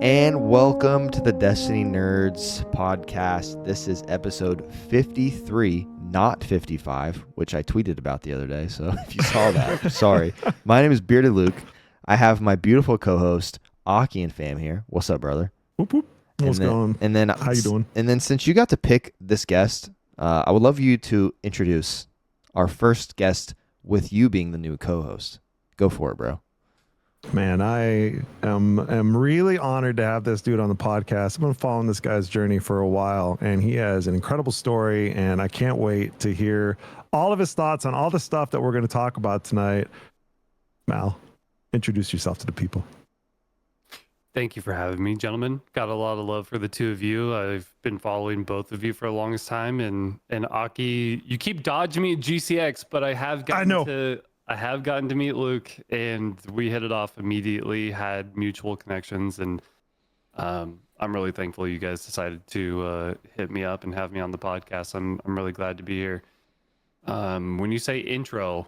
And welcome to the Destiny Nerds podcast. This is episode 53, not 55, which I tweeted about the other day. So if you saw that, sorry. My name is Bearded Luke. I have my beautiful co-host, Aki and Fam here. What's up, brother? Whoop, whoop. What's going on? How you doing? And then since you got to pick this guest, I would love you to introduce our first guest with you being the new co-host. Go for it, bro. Man, I am really honored to have this dude on the podcast. I've been following this guy's journey for a while, and he has an incredible story, and I can't wait to hear all of his thoughts on all the stuff that we're going to talk about tonight. Mal, introduce yourself to the people. Thank you for having me, gentlemen. Got a lot of love for the two of you. I've been following both of you for the longest time, and Aki, you keep dodging me at GCX, but I have gotten to meet Luke, and we hit it off immediately, had mutual connections, and I'm really thankful you guys decided to hit me up and have me on the podcast. I'm really glad to be here. When you say intro,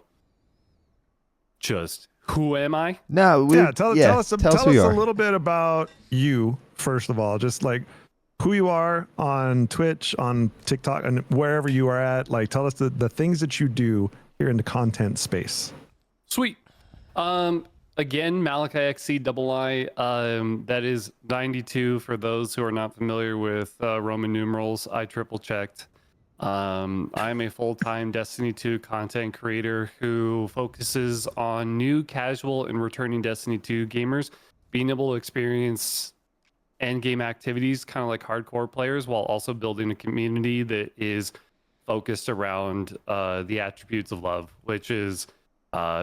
just who am I? No, tell us a little bit about you, first of all. Just like who you are on Twitch, on TikTok, and wherever you are at. Like, tell us the things that you do here in the content space. Sweet. Again, MalachiXCii. That is 92 for those who are not familiar with Roman numerals. I triple checked. I'm a full-time Destiny 2 content creator who focuses on new, casual, and returning Destiny 2 gamers being able to experience endgame activities, kind of like hardcore players, while also building a community that is focused around the attributes of love, which is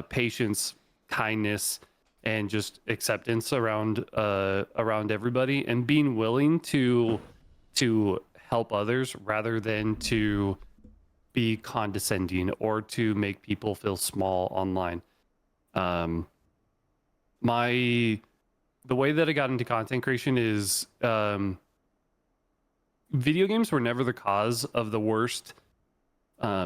patience, kindness, and just acceptance around everybody, and being willing to help others rather than to be condescending or to make people feel small online. The way that I got into content creation is video games were never the cause of the worst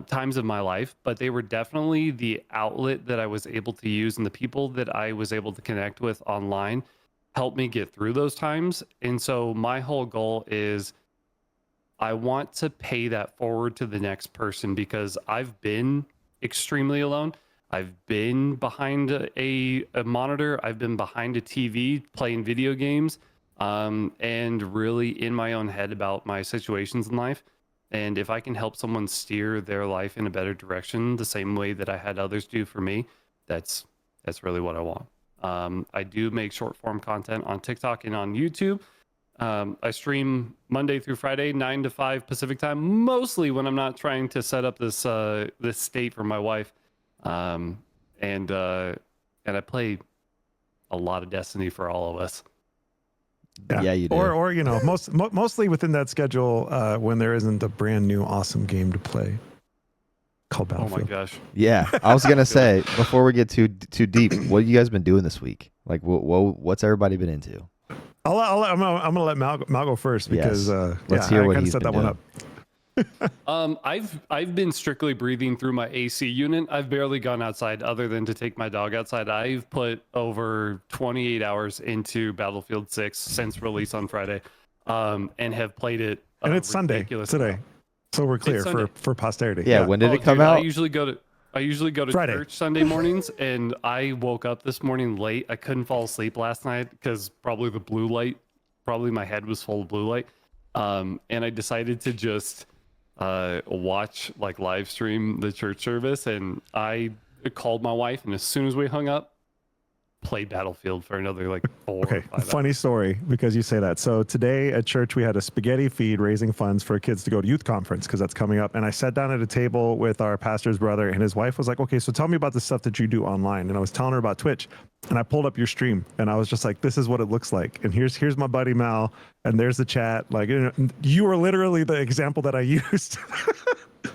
times of my life, but they were definitely the outlet that I was able to use, and the people that I was able to connect with online helped me get through those times. And so my whole goal is I want to pay that forward to the next person, because I've been extremely alone. I've been behind a monitor. I've been behind a TV playing video games, and really in my own head about my situations in life. And if I can help someone steer their life in a better direction, the same way that I had others do for me, that's really what I want. I do make short form content on TikTok and on YouTube. I stream Monday through Friday, 9 to 5 Pacific time, mostly when I'm not trying to set up this state for my wife. And I play a lot of Destiny for all of us. Yeah, you do. Or you know, mostly within that schedule when there isn't a brand new awesome game to play called Battlefield. Oh my gosh. Yeah, I was gonna say before we get too deep, what have you guys been doing this week? Like, what's everybody been into? I'm gonna let Mal go first, because let's hear I what kind of he's set been that one doing. up. I've been strictly breathing through my AC unit. I've barely gone outside other than to take my dog outside. I've put over 28 hours into Battlefield 6 since release on Friday, and have played it. And it's Sunday today, so we're clear for posterity. Yeah, when did it come out? I usually go to Friday. church Sunday mornings, and I woke up this morning late. I couldn't fall asleep last night because probably the blue light, probably my head was full of blue light, and I decided to just watch, like, live stream the church service, and I called my wife, and as soon as we hung up, played Battlefield for another like 4 Okay, or 5 funny hours. story, because you say that. So today at church we had a spaghetti feed raising funds for kids to go to youth conference, because that's coming up. And I sat down at a table with our pastor's brother, and his wife was like, okay, so tell me about the stuff that you do online. And I was telling her about Twitch, and I pulled up your stream, and I was just like, this is what it looks like. And here's my buddy Mal, and there's the chat. Like, you were literally the example that I used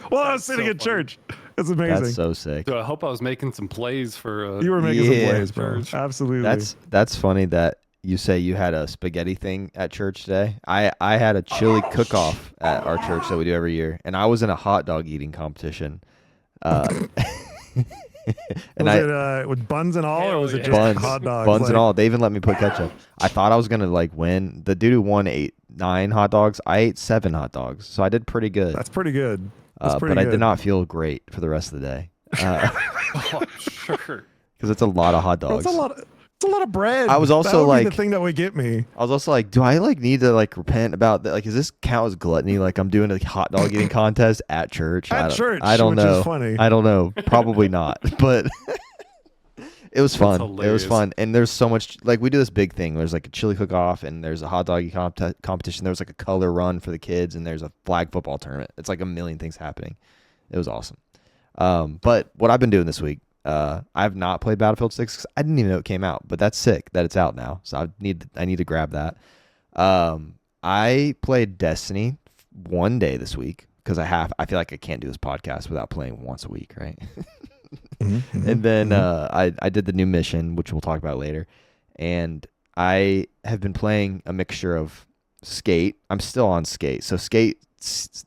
while I was sitting at church. It's amazing. That's so sick. So I hope I was making some plays for. You were making some plays, bro. church. Absolutely. That's funny that you say you had a spaghetti thing at church today. I had a chili cook-off at our church that we do every year, and I was in a hot dog eating competition. And was it with buns and all, or was it just buns, hot dogs? buns and all. They even let me put ketchup. I thought I was gonna like win. The dude who won ate 9 hot dogs. I ate 7 hot dogs, so I did pretty good. That's pretty good. That's pretty but I good. did not feel great for the rest of the day. Oh, sure. Because it's a lot of hot Bro, dogs. it's a lot of bread. I was also that would like be the thing that would get me. I was also like, do I like need to like repent about that? Like, does this count as gluttony? Like, I'm doing a hot dog eating contest at church. I don't which know. is funny. I don't know. Probably not. But it was fun. It was hilarious. fun. And there's so much. Like, we do this big thing. There's like a chili cook off, and there's a hot dog competition. There's like a color run for the kids, and there's a flag football tournament. It's like a million things happening. It was awesome. But what I've been doing this week. I've not played Battlefield 6 because I didn't even know it came out, but that's sick that it's out now. So I need to grab that. I played Destiny one day this week because I feel like I can't do this podcast without playing once a week, right? And then I did the new mission, which we'll talk about later. And I have been playing a mixture of Skate. I'm still on Skate. So Skate,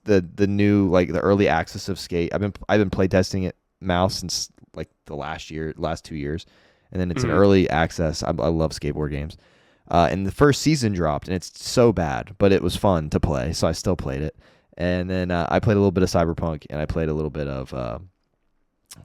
the new, like the early access of Skate. I've been play testing it mouse since like the last 2 years, and then it's an early access. I love skateboard games, and the first season dropped, and it's so bad, but it was fun to play, so I still played it. And then I played a little bit of Cyberpunk, and I played a little bit of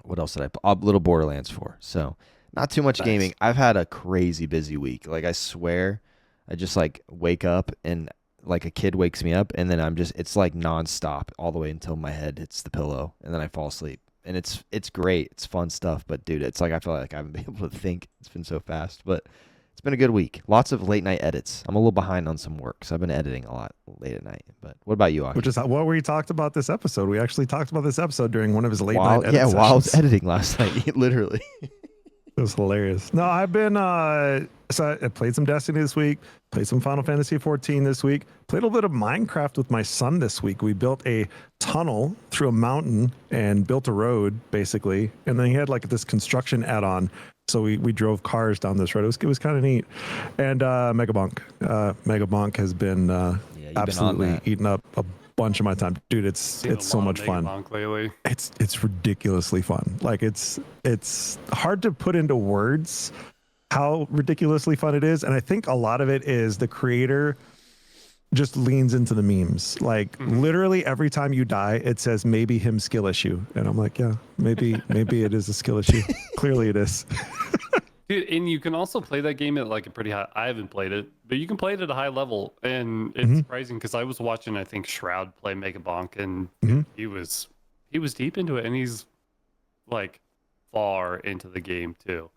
what else did I play? A little Borderlands 4. So not too much gaming. I've had a crazy busy week. Like, I swear, I just like wake up and like a kid wakes me up, and then it's like nonstop all the way until my head hits the pillow, and then I fall asleep. And it's great. It's fun stuff. But, dude, it's like I feel like I haven't been able to think. It's been so fast. But it's been a good week. Lots of late-night edits. I'm a little behind on some work, so I've been editing a lot late at night. But what about you, Aki? Which is what we talked about this episode. We actually talked about this episode during one of his late-night edit while I was sessions. editing last night, literally. It was hilarious. No, I've been so I played some Destiny this week, played some Final Fantasy 14 this week, played a little bit of Minecraft with my son this week. We built a tunnel through a mountain and built a road basically, and then he had like this construction add-on. So we drove cars down this road. It was kind of neat. And Megabonk has been absolutely eating up a bunch of my time, dude. It's so much fun. Lately. It's ridiculously fun. Like it's hard to put into words how ridiculously fun it is, and I think a lot of it is the creator just leans into the memes. Like literally every time you die, it says maybe him skill issue, and I'm like, yeah, maybe it is a skill issue. Clearly it is. Dude, and you can also play that game at like a pretty high. I haven't played it, but you can play it at a high level, and it's surprising because I was watching, I think, Shroud play Megabonk, and he was deep into it, and he's like far into the game too.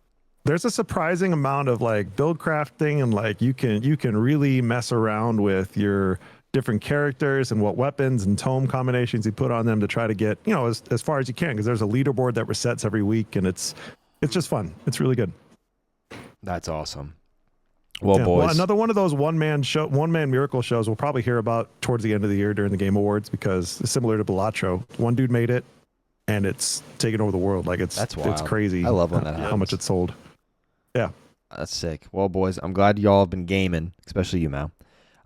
There's a surprising amount of like build crafting, and like you can really mess around with your different characters and what weapons and tome combinations you put on them to try to get, you know, as far as you can, because there's a leaderboard that resets every week, and it's just fun. It's really good. That's awesome. Well, yeah, boys. well, another one of those one man miracle shows we'll probably hear about towards the end of the year during the Game Awards, because it's similar to Balatro. One dude made it, and it's taken over the world. Like That's wild. It's crazy. I love when that happens. How much it's sold. Yeah. That's sick. Well, boys, I'm glad y'all have been gaming, especially you, Mal.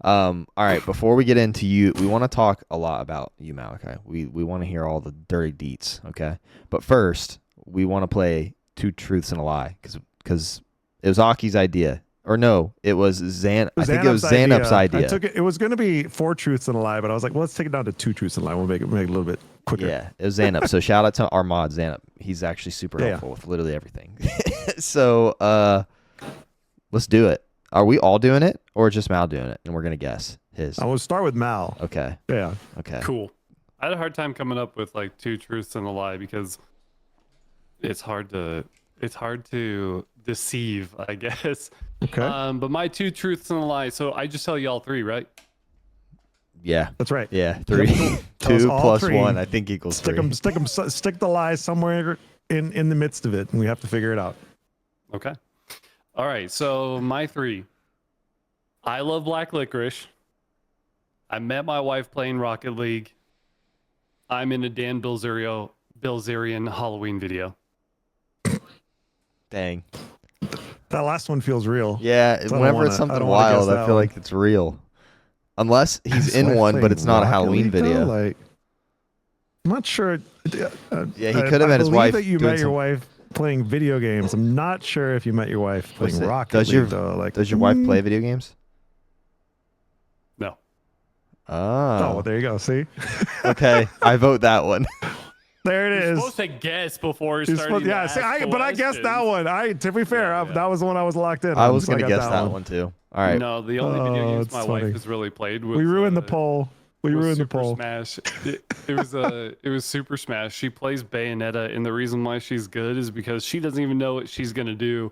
All right, before we get into you, we want to talk a lot about you, Malachi. We want to hear all the dirty deets, okay? But first, we want to play Two Truths and a Lie, because it was Aki's idea. Or no, it was I think it was Zanup's idea. I took it. It was going to be 4 truths and a lie, but I was like, well, let's take it down to 2 truths and a lie. We'll make it a little bit quicker. Yeah, it was Zanup. So shout out to our mod, Zanup. He's actually super helpful with literally everything. So let's do it. Are we all doing it, or just Mal doing it? And we're going to guess his. I will start with Mal. Okay. Yeah. Okay. Cool. I had a hard time coming up with like 2 truths and a lie, because it's hard to deceive, I guess. Okay. But my 2 truths and a lie. So I just tell you all 3, right? Yeah. That's right. Yeah. 3. Tell us 2 all plus 3. 1, I think equals 3. Stick the lies somewhere in the midst of it, and we have to figure it out. Okay. All right. So my 3. I love black licorice. I met my wife playing Rocket League. I'm in a Dan Bilzerian Halloween video. Dang. That last one feels real. Yeah. So whenever it's something wild, I feel like it's real. Unless he's in one, but it's not a Halloween video. Like, I'm not sure. Yeah, he could have met his wife. That you met your wife playing video games. I'm not sure if you met your wife playing What's it? Rocket Does League, your- though. Like, Does your wife play video games? No. Oh, Oh. well, there you go. See? Okay. I vote that one. There it You're is. supposed to guess before You're starting supposed- to yeah, ask see, but I guessed that questions. one. To be fair, Yeah, yeah. that was the one I was locked in on. I was so going to got guess that one too. All right. No, the only video Oh, games it's my funny. wife has really played was We ruined the poll. We was ruined the Super poll. Smash. It was Super Smash. She plays Bayonetta, and the reason why she's good is because she doesn't even know what she's gonna do.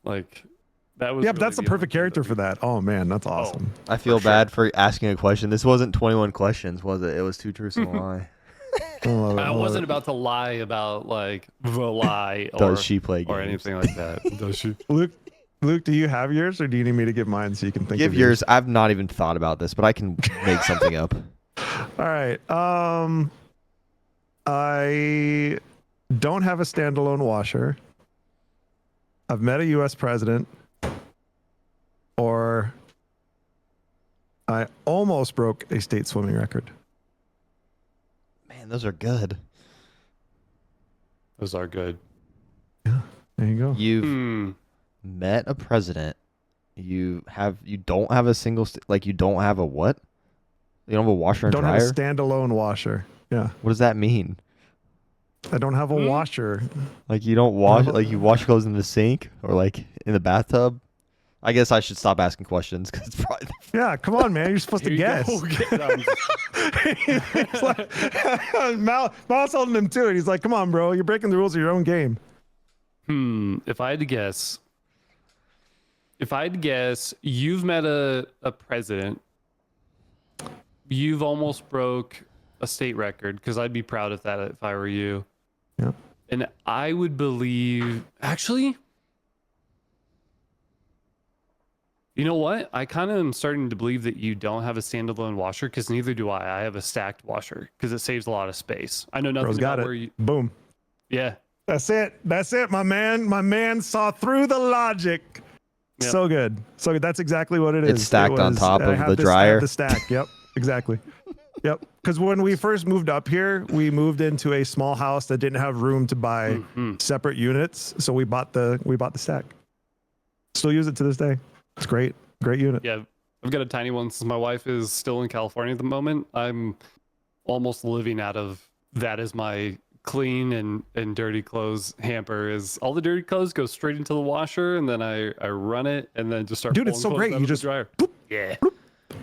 Like that was. Yeah, but really that's the only perfect thing character we- for that. Oh man, that's awesome. I feel For sure. bad for asking a question. This wasn't 21 questions, was it? It was 2 truths and a lie. I love it. I love wasn't it. about to lie about like the lie or Does she play games? or anything like that. Does she? Luke, do you have yours, or do you need me to give mine so you can think Give of yours. I've not even thought about this, but I can make something up. All right. I don't have a standalone washer. I've met a U.S. president, or I almost broke a state swimming record. Man, those are good. Those are good. There you go. You've Hmm. met a president. You don't have a single you don't have a what? You don't have a washer and Don't dryer? have a standalone washer. Yeah, What does that mean? I don't have a washer. Like you don't wash No. like you wash clothes in the sink or like in the bathtub? I guess I should stop asking questions because it's probably Yeah, come on, man. You're supposed to Here you guess. go. He's like, Mal's holding him to it. He's like, come on, bro. You're breaking the rules of your own game. If I had to guess, you've met a president. You've almost broke a state record, because I'd be proud of that if I were you. Yeah. And I would believe, actually, you know what? I kind of am starting to believe that you don't have a standalone washer, because neither do I. I have a stacked washer because it saves a lot of space. I know nothing Bro's got about it. where you. Boom. Yeah. That's it. That's it, my man. My man saw through the logic. Yep. So good. So good. That's exactly what it is. It's stacked on top I of have the this- I have dryer. the stack. Yep. Exactly. Yep. Because when we first moved up here, we moved into a small house that didn't have room to buy separate units. So we bought the stack. Still use it to this day. It's great. Great unit. Yeah, I've got a tiny one since my wife is still in California at the moment. I'm almost living out of that as my clean and dirty clothes hamper. Is all the dirty clothes go straight into the washer, and then I run it and then just start. Dude, it's pulling so clothes great. out You of the just dryer. boop, Yeah.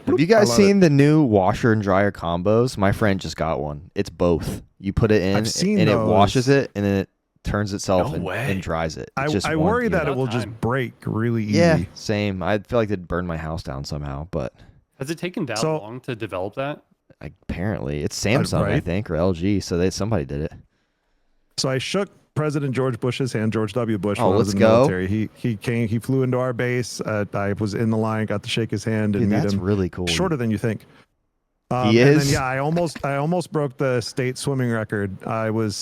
Have you guys love seen the new washer and dryer combos? My friend just got one. It's both. You put it in I've seen and it those. washes it and then it turns itself No and, way. and dries it. It's just I one worry that unit. it will About just time. break really easy. Yeah, same. I feel like it'd burn my house down somehow, but Has it taken that So- long to develop that? apparently it's Samsung, I right? think, or LG. So somebody did it. So I shook President George Bush's hand, George W. Bush, Oh, when I was let's in the go. military. He flew into our base. I was in the line, got to shake his hand and Dude, meet that's him. really cool. Shorter than you think. He And is? then, yeah, I almost broke the state swimming record. I was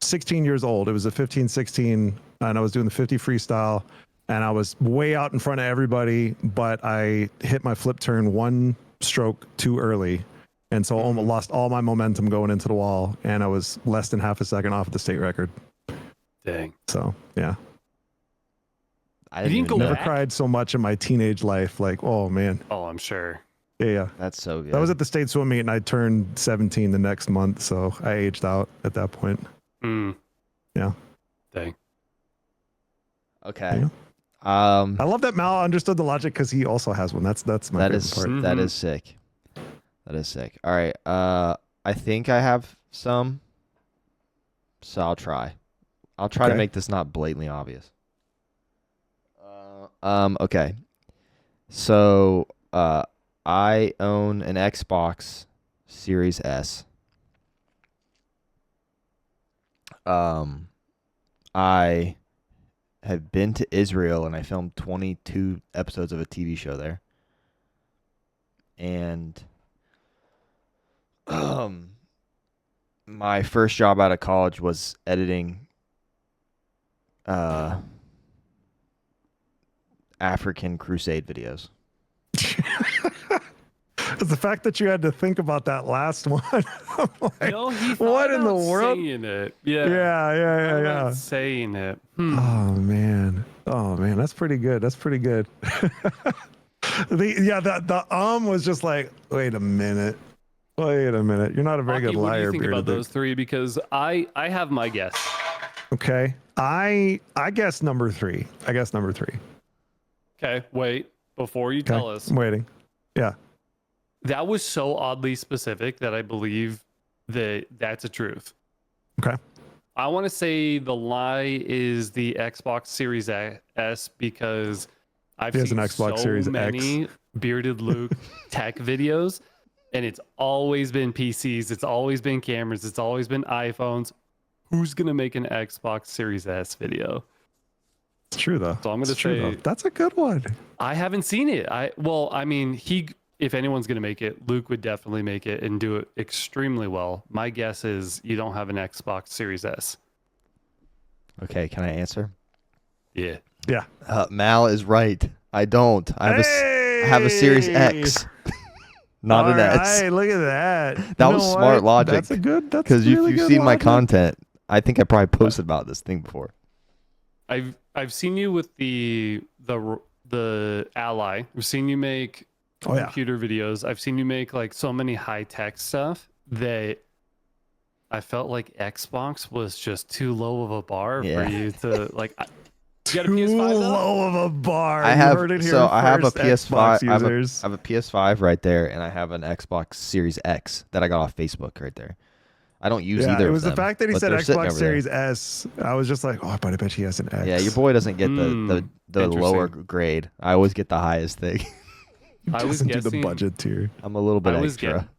16 years old. It was a 15-16, and I was doing the 50 freestyle, and I was way out in front of everybody, but I hit my flip turn one stroke too early, and so I almost lost all my momentum going into the wall, and I was less than half a second off the state record. Dang. So yeah, I You didn't even go know never back? cried so much in my teenage life. Like, oh man, Oh, I'm sure. yeah. That's so good. That was at the state swim meet, and I turned 17 the next month, so I aged out at that point. Mm. Yeah. Dang. Okay. Yeah. I love that Mal understood the logic because he also has one. That's my That favorite is part. that Mhm. is sick. That is sick. All right. I think I have some. So I'll try. I'll try to Okay. make this not blatantly obvious. Okay. So I own an Xbox Series S. I have been to Israel and I filmed 22 episodes of a TV show there. And my first job out of college was editing African crusade videos. It's the fact that you had to think about that last one. I'm like, No, he thought what in the about world? saying it. Yeah. Yeah. About saying it. Oh man. That's pretty good. The was just like, wait a minute. You're not a very Aki, good what do you liar, think bearded about those three? Because I have my guess. Okay. I guess number 3. Okay, wait. Before you tell us, I'm waiting. Yeah. that was so oddly specific that I believe that that's a truth. Okay. I want to say the lie is the Xbox Series S because I've He has seen an Xbox so Series X. many Bearded Luke tech videos, and it's always been PCs, it's always been cameras, it's always been iPhones. Who's gonna make an Xbox Series S video? It's true though. So I'm gonna say that's a good one. I haven't seen it. I mean, if anyone's gonna make it, Luke would definitely make it and do it extremely well. My guess is you don't have an Xbox Series S. Okay, can I answer? Yeah. Yeah. Mal is right. I don't. I have a Series X, not an S. Hey, look at that. That was smart logic. That's a good. That's Because really if you've good seen my logic. content, I think I probably posted about this thing before. I've seen you with the Ally. I've seen you make computer videos. I've seen you make like so many high tech stuff that I felt like Xbox was just too low of a bar for you to like. You got a PS5 though? Low of a bar. I You have heard it here I have a first, PS5. Xbox I have users. a PS5 right there, and I have an Xbox Series X that I got off Facebook right there. I don't use either. It was of the them, fact that he but said they're sitting Xbox over there. Series S. I was just like, oh, I bet he has an X. Yeah, your boy doesn't get the lower Interesting. grade. I always get the highest thing. I was doesn't do the guessing- budget tier. I'm a little bit extra.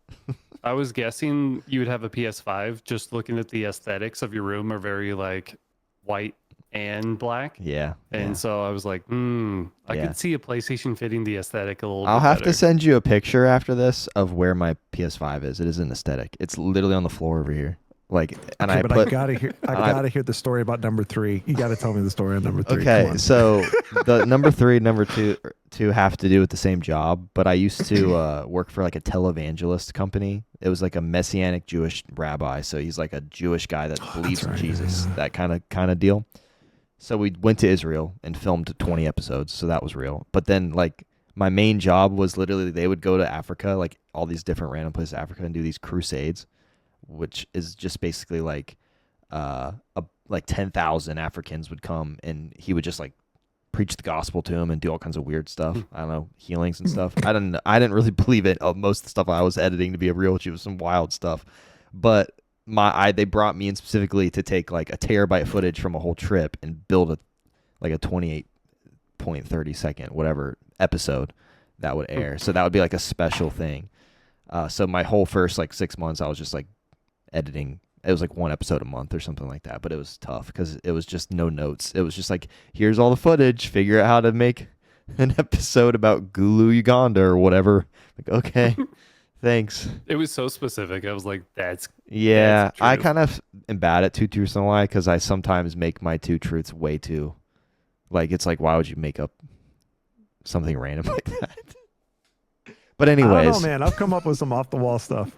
I was guessing you would have a PS5. Just looking at the aesthetics of your room are very like white and black. Yeah. And so I was like, I could see a PlayStation fitting the aesthetic a little bit I'll have better. to send you a picture after this of where my PS5 is. It is an aesthetic. It's literally on the floor over here. Like, and Okay, I but put. I gotta hear the story about number 3. You gotta tell me the story on number 3. Come Okay, on. so the number 3 and number 2 have to do with the same job, but I used to work for like a televangelist company. It was like a messianic Jewish rabbi, so he's like a Jewish guy that believes in Jesus, that kind of deal. So we went to Israel and filmed 20 episodes, so that was real. But then like my main job was literally they would go to Africa, like all these different random places in Africa, and do these crusades, which is just basically like like 10,000 Africans would come, and he would just like preach the gospel to them and do all kinds of weird stuff. I don't know, healings and stuff. I didn't really believe it. Most of the stuff I was editing to be a real, which was some wild stuff. But they brought me in specifically to take like a terabyte footage from a whole trip and build a 28.30 second whatever episode that would air. So that would be like a special thing. So my whole first like 6 months, I was just like editing. It was like one episode a month or something like that, but it was tough because it was just no notes. It was just like, here's all the footage, figure out how to make an episode about Gulu, Uganda or whatever. Like, okay, thanks. It was so specific. I was like, that's I kind of am bad at two truths and a lie because I sometimes make my two truths way too, like, it's like, why would you make up something random like that? But anyways. I don't know, man. I've come up with some off the wall stuff.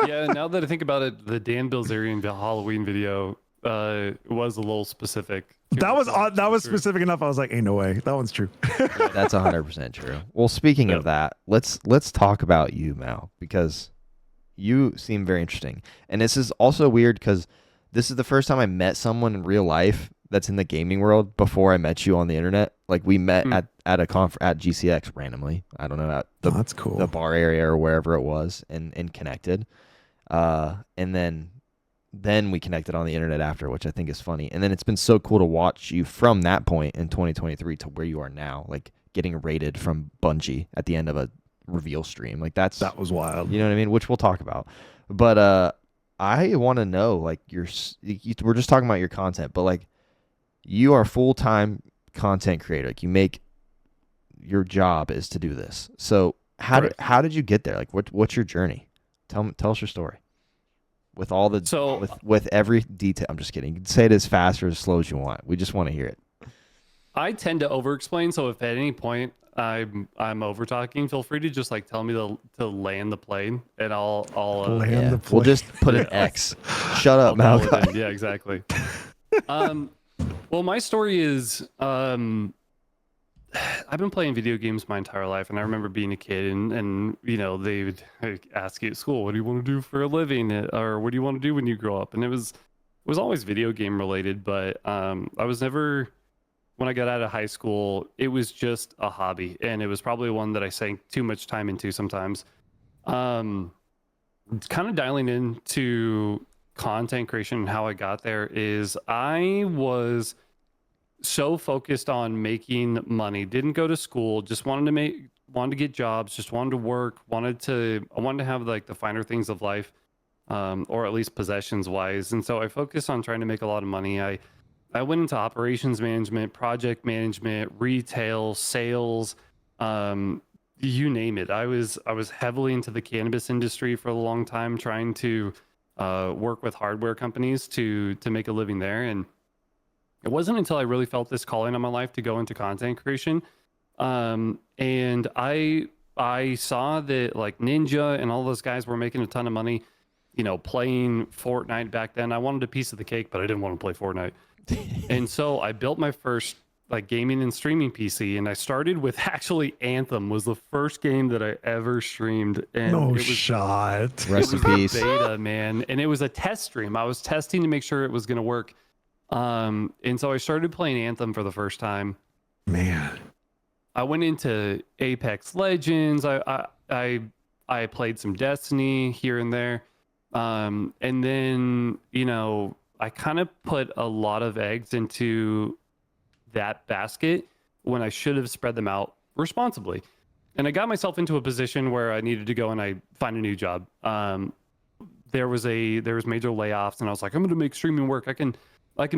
Yeah, now that I think about it, the Dan Bilzerian Halloween video was a little specific. That was specific enough. I was like, ain't no way. That one's true. That's 100% true. Well, speaking of that, let's talk about you, Mal, because you seem very interesting. And this is also weird because this is the first time I met someone in real life that's in the gaming world before I met you on the internet. Like we met at a at GCX randomly. I don't know, at That's cool. the bar area or wherever it was, and connected. And then we connected on the internet after, which I think is funny. And then it's been so cool to watch you from that point in 2023 to where you are now, like getting rated from Bungie at the end of a reveal stream. Like that was wild. You know what I mean? Which we'll talk about. But I want to know, like, we're just talking about your content, but like you are a full-time content creator. Like your job is to do this. So how did you get there? Like what's your journey? Tell us your story. With all the with every detail. I'm just kidding. You can say it as fast or as slow as you want. We just want to hear it. I tend to over-explain, so if at any point I'm over talking, feel free to just like tell me to land the plane, and I'll Land the We'll plane. just put an Yeah. X. Shut up, I'll call it Malachi. in. Yeah, exactly. Well, my story is I've been playing video games my entire life, and I remember being a kid, and you know they would ask you at school, "What do you want to do for a living?" or "What do you want to do when you grow up?" And it was always video game related, but I was never. When I got out of high school, it was just a hobby, and it was probably one that I sank too much time into sometimes. Um, Kind of dialing into content creation and how I got there is I was so focused on making money, didn't go to school, just wanted to get jobs, just wanted to work, I wanted to have like the finer things of life, or at least possessions wise. And so I focused on trying to make a lot of money. I went into operations management, project management, retail, sales, you name it. I was heavily into the cannabis industry for a long time, trying to work with hardware companies to make a living there. And it wasn't until I really felt this calling on my life to go into content creation, and I saw that like Ninja and all those guys were making a ton of money, you know, playing Fortnite back then. I wanted a piece of the cake, but I didn't want to play Fortnite. And so I built my first like gaming and streaming PC, and I started with actually Anthem was the first game that I ever streamed, and No it was shot. Rest in it was peace. the beta, man, and it was a test stream. I was testing to make sure it was going to work. And so I started playing Anthem for the first time. Man. I went into Apex Legends. I played some Destiny here and there. And then, you know, I kind of put a lot of eggs into that basket when I should have spread them out responsibly. And I got myself into a position where I needed to go and I find a new job. There was major layoffs, and I was like, I'm going to make streaming work. I can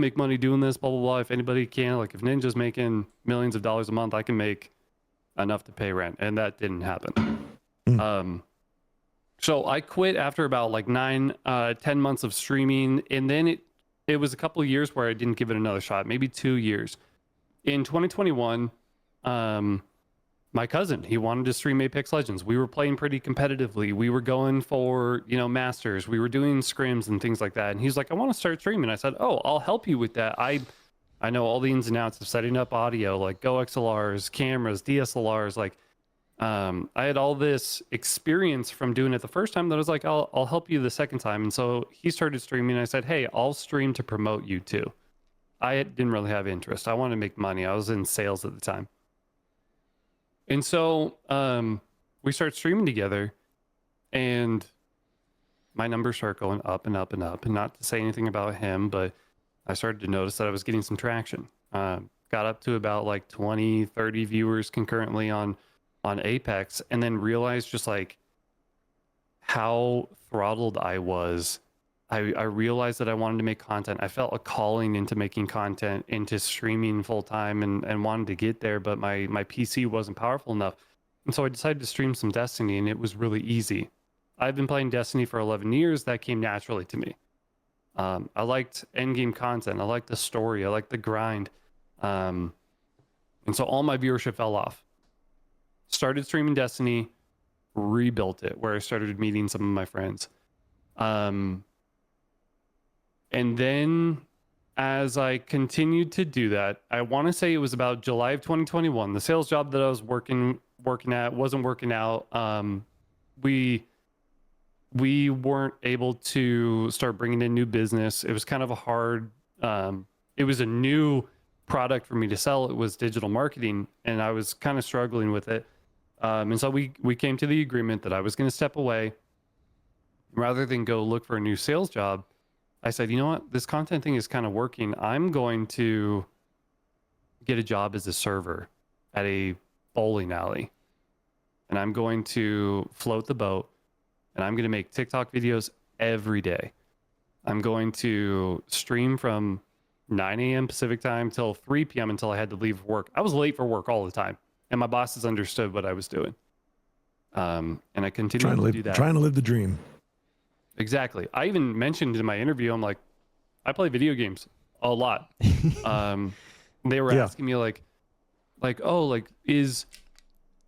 make money doing this, blah blah blah. If anybody can, like if Ninja's making millions of dollars a month, I can make enough to pay rent, and that didn't happen. So I quit after about like 10 months of streaming, and then it was a couple of years where I didn't give it another shot, maybe 2 years. In 2021, my cousin, he wanted to stream Apex Legends. We were playing pretty competitively. We were going for, you know, masters. We were doing scrims and things like that. And he's like, I want to start streaming. I said, oh, I'll help you with that. I know all the ins and outs of setting up audio, like Go XLRs, cameras, DSLRs. Like, I had all this experience from doing it the first time that I was like, I'll help you the second time. And so he started streaming. I said, hey, I'll stream to promote you too. I didn't really have interest. I wanted to make money. I was in sales at the time. And so we start streaming together, and my numbers start going up and up and up. And not to say anything about him, but I started to notice that I was getting some traction. Got up to about like 20, 30 viewers concurrently on Apex, and then realized just like how throttled I was. I realized that I wanted to make content. I felt a calling into making content, into streaming full time, and wanted to get there, but my PC wasn't powerful enough. And so I decided to stream some Destiny, and it was really easy. I've been playing Destiny for 11 years. That came naturally to me. I liked endgame content. I liked the story. I liked the grind. And so all my viewership fell off. Started streaming Destiny, rebuilt it, where I started meeting some of my friends. And then as I continued to do that, I want to say it was about July of 2021. The sales job that I was working at wasn't working out. We weren't able to start bringing in new business. It was kind of a hard, it was a new product for me to sell. It was digital marketing, and I was kind of struggling with it. And so we came to the agreement that I was going to step away rather than go look for a new sales job. I said, you know what? This content thing is kind of working. I'm going to get a job as a server at a bowling alley. And I'm going to float the boat. And I'm going to make TikTok videos every day. I'm going to stream from 9 a.m. Pacific time till 3 p.m. until I had to leave work. I was late for work all the time. And my bosses understood what I was doing. And I continued to do that. Trying to live the dream. Exactly. I even mentioned in my interview, I'm like, I play video games a lot. They were asking me like, oh, like, is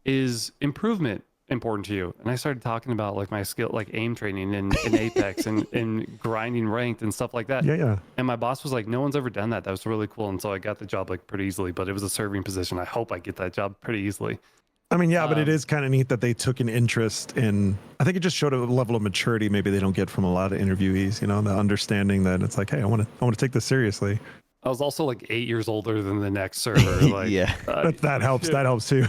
is improvement important to you? And I started talking about like my skill, like aim training in Apex and grinding ranked and stuff like that. Yeah. And my boss was like, no one's ever done that. That was really cool. And so I got the job like pretty easily, but it was a serving position. I hope I get that job pretty easily. I mean, yeah, but it is kind of neat that they took an interest in, I think it just showed a level of maturity maybe they don't get from a lot of interviewees, you know, the understanding that it's like, hey, I want to take this seriously. I was also like 8 years older than the next server. Like, Yeah. That helps. That helps too.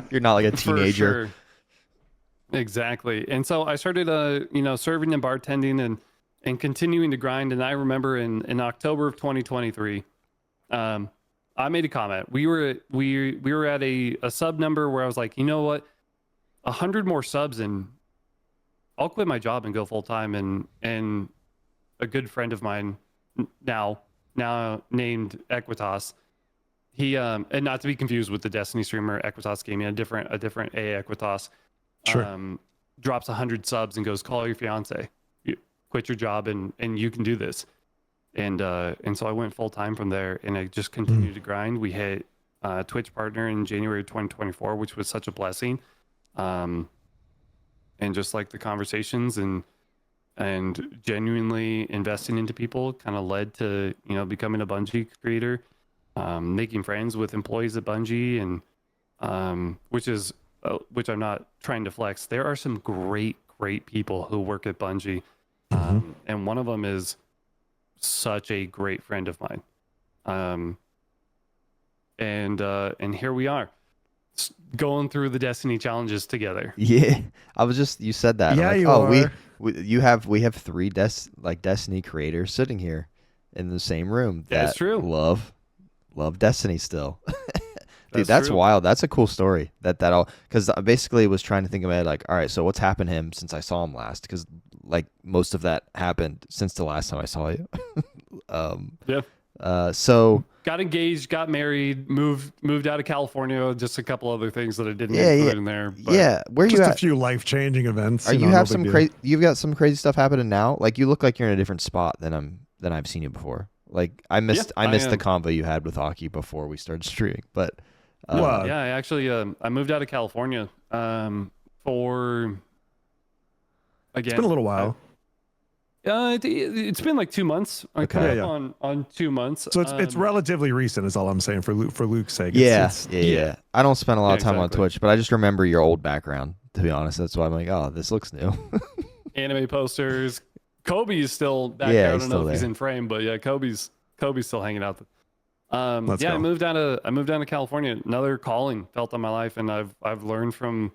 You're not like a for teenager. sure. Exactly. And so I started, serving and bartending and continuing to grind. And I remember in October of 2023, I made a comment. We were at a sub number where I was like, you know what, 100 more subs and I'll quit my job and go full time. And a good friend of mine now named Equitas, he and not to be confused with the Destiny streamer Equitas Gaming, a different Equitas, Sure. drops 100 subs and goes, call your fiance, quit your job and you can do this. And so I went full time from there, and I just continued to grind. We hit Twitch partner in January 2024, which was such a blessing. And just like the conversations and genuinely investing into people kind of led to, you know, becoming a Bungie creator, making friends with employees at Bungie, and which I'm not trying to flex. There are some great people who work at Bungie, and one of them is such a great friend of mine. And here we are going through the Destiny challenges together. Yeah, you said that. Yeah, I'm like, you oh, are. we have three Destiny creators sitting here in the same room. That's true. Love Destiny still. Dude, that's true. wild. That's a cool story. That all, because I basically was trying to think of it like, all right, so what's happened to him since I saw him last? Because like most of that happened since the last time I saw you. Yeah. So Got engaged, got married, moved out of California. Just a couple other things that I didn't Yeah, include yeah. in there. But yeah, where you Just a at? few life-changing events. Are you you know, have no some big crazy? You've got some crazy stuff happening now. Like you look like you're in a different spot than I've seen you before. Like I missed I the am. convo you had with Aki before we started streaming. But Well, yeah, I actually I moved out of California for again. it's been a little while. It's been like 2 months. I'm Okay. coming Yeah, up on 2 months. So it's relatively recent, is all I'm saying for Luke's sake. yeah, It's, yeah. I don't spend a lot of time on exactly. Twitch, but I just remember your old background. To be honest, that's why I'm like, oh, this looks new. Anime posters. Kobe is still back Yeah, there. I he's don't know still if he's there. in frame, but yeah, Kobe's still hanging out. Let's I go. moved down to California. Another calling felt on my life, and I've learned from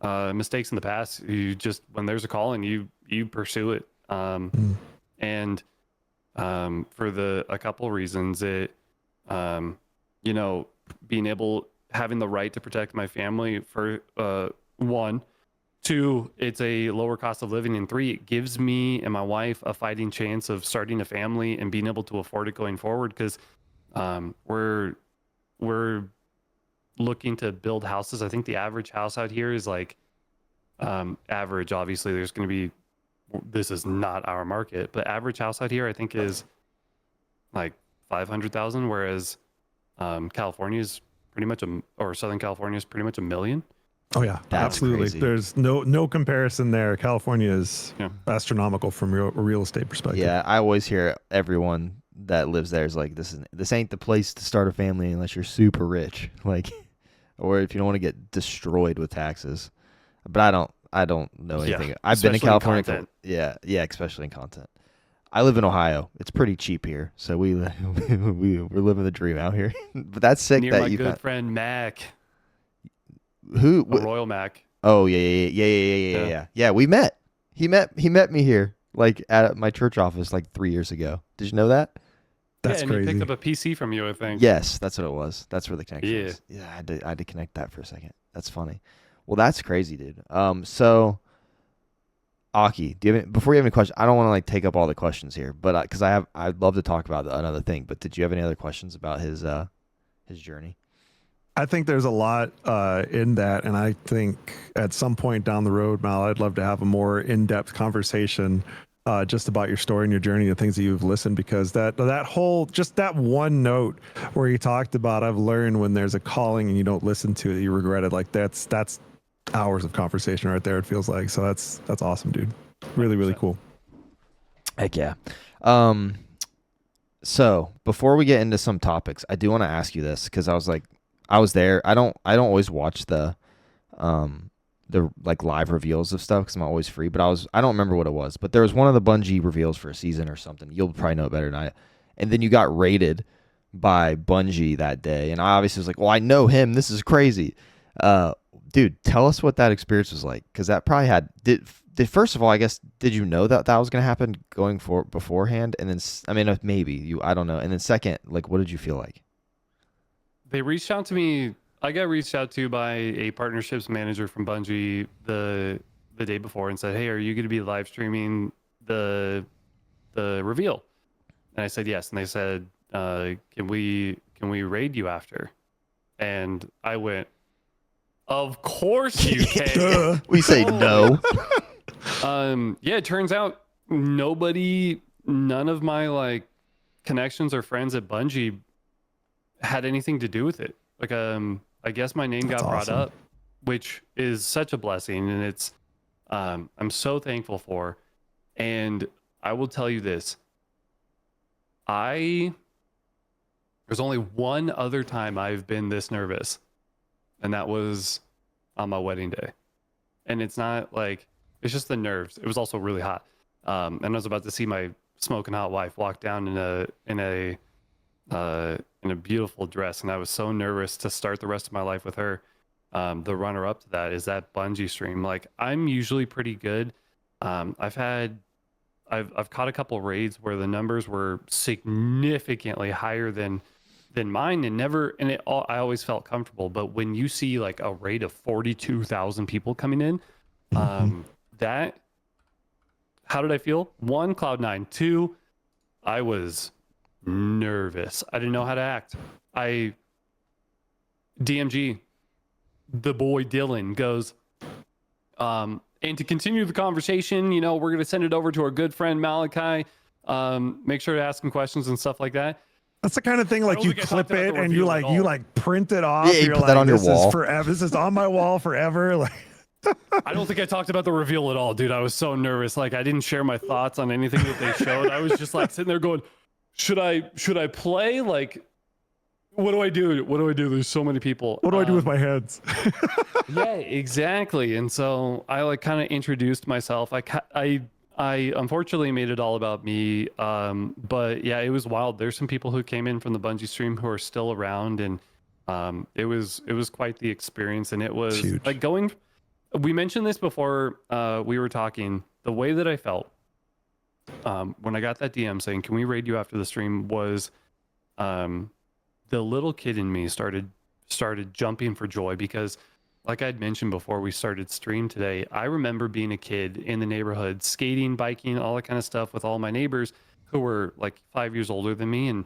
mistakes in the past. You just, when there's a calling, you pursue it. And for a couple of reasons, it having the right to protect my family for one. 2, it's a lower cost of living, and 3, it gives me and my wife a fighting chance of starting a family and being able to afford it going forward, because we're looking to build houses. I think the average house out here is like average. Obviously, there's going to be, this is not our market, but average house out here I think is like 500,000, whereas California is pretty much Southern California is pretty much $1 million. Oh yeah, That's absolutely. crazy. There's no comparison there. California is Yeah. astronomical from a real estate perspective. Yeah, I always hear everyone that lives there is like, this ain't the place to start a family unless you're super rich, like, or if you don't want to get destroyed with taxes. But I don't know anything. Yeah, I've been to especially in California. content. Yeah, especially in content. I live in Ohio. It's pretty cheap here, so we're living the dream out here. But that's sick Near that my you good friend Mac, who. Royal Mac. Oh yeah. Yeah, we met. He met me here, like at my church office, like 3 years ago. Did you know that? That's and crazy. he picked up a PC from you, I think. Yes, that's what it was. That's where the connection Yeah. was. Yeah, I had to connect that for a second. That's funny. Well, that's crazy, dude. So, Aki, before you have any questions, I don't want to like take up all the questions here, but because I'd love to talk about another thing. But did you have any other questions about his journey? I think there's a lot in that, and I think at some point down the road, Mal, I'd love to have a more in-depth conversation just about your story and your journey, the things that you've listened, because that whole, just that one note where you talked about, I've learned when there's a calling and you don't listen to it, you regret it. Like that's hours of conversation right there, it feels like. So that's awesome, dude. Really, really cool. Heck yeah. So before we get into some topics, I do want to ask you this, because I was there. I don't always watch the like live reveals of stuff because I'm always free. But I don't remember what it was, but there was one of the Bungie reveals for a season or something. You'll probably know it better than I. And then you got raided by Bungie that day, and I obviously was like, well, I know him. This is crazy. Dude, tell us what that experience was like, because that probably did first of all, I guess, did you know that was going to happen going for beforehand? And then, I mean, maybe I don't know. And then second, like, what did you feel like? They reached out to me. I got reached out to by a partnerships manager from Bungie the day before and said, "Hey, are you going to be live streaming the reveal?" And I said yes. And they said, "Can we raid you after?" And I went, "Of course you can." We say no. Yeah, it turns out none of my like connections or friends at Bungie had anything to do with it. Like, I guess my name got brought up, which is such a blessing, and it's, I'm so thankful for. And I will tell you this: there's only one other time I've been this nervous, and that was on my wedding day. And it's not like, it's just the nerves. It was also really hot, and I was about to see my smoking hot wife walk down in a beautiful dress, and I was so nervous to start the rest of my life with her. The runner up to that is that Bungie stream. Like, I'm usually pretty good. I've caught a couple raids where the numbers were significantly higher than mine, and I always felt comfortable. But when you see like a raid of 42,000 people coming in, that, how did I feel? One, Cloud9. Two, I was nervous. I didn't know how to act. DMG, the boy Dylan, goes, and to continue the conversation, we're going to send it over to our good friend Malachi. Make sure to ask him questions and stuff like that. That's the kind of thing, like, you clip it and you print it off. Yeah, you You're put like, that on your this wall. is forever. This is on my wall forever. Like, I don't think I talked about the reveal at all, dude. I was so nervous. Like, I didn't share my thoughts on anything that they showed. I was just like sitting there going, should I play? Like, what do I do? What do I do? There's so many people. what do I do with my hands? Yeah, exactly. And so I like kind of introduced myself. I unfortunately made it all about me. But yeah, it was wild. There's some people who came in from the Bungie stream who are still around, and it was quite the experience. And it was huge. like we mentioned this before we were talking. The way that I felt when I got that DM saying, "Can we raid you after the stream?" was the little kid in me started jumping for joy, because like I'd mentioned before we started stream today, I remember being a kid in the neighborhood, skating, biking, all that kind of stuff with all my neighbors who were like 5 years older than me.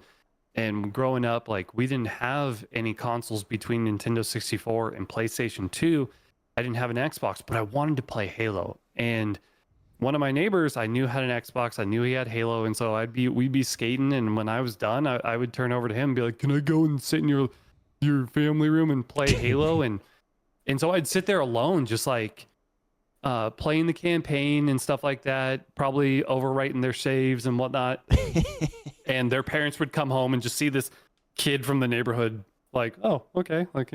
And growing up, like, we didn't have any consoles between Nintendo 64 and PlayStation 2. I didn't have an Xbox, but I wanted to play Halo. And one of my neighbors I knew had an Xbox. I knew he had Halo, and so we'd be skating, and when I was done, I would turn over to him and be like, "Can I go and sit in your family room and play Halo?" and so I'd sit there alone, just like playing the campaign and stuff like that, probably overwriting their saves and whatnot. And their parents would come home and just see this kid from the neighborhood, like, "Oh, okay, like,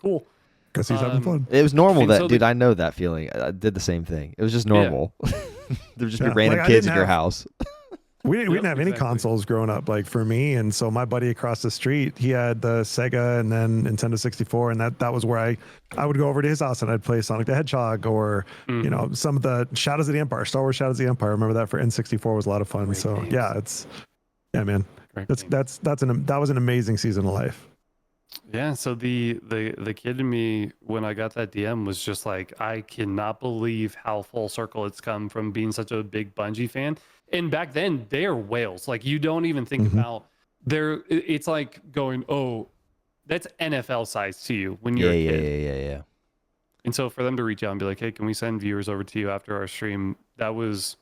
cool." Guess he's having fun. It was normal And that, so dude. I know that feeling. I did the same thing. It was just normal. There'd just be Yeah. random Like, I kids didn't at your have- house. We didn't have any exactly. consoles growing up, like, for me. And so my buddy across the street, he had the Sega and then Nintendo 64, and that was where I would go over to his house and I'd play Sonic the Hedgehog, or some of the Shadows of the Empire, Star Wars Shadows of the Empire. I remember that for N64 was a lot of fun. Great So games. yeah, man, Great that was an amazing season of life. Yeah, so the kid in me, when I got that DM, was just like, I cannot believe how full circle it's come from being such a big Bungie fan. And back then, they are whales. Like, you don't even think about it's like going, oh, that's NFL size to you when you're a kid. Yeah. And so for them to reach out and be like, "Hey, can we send viewers over to you after our stream?" That was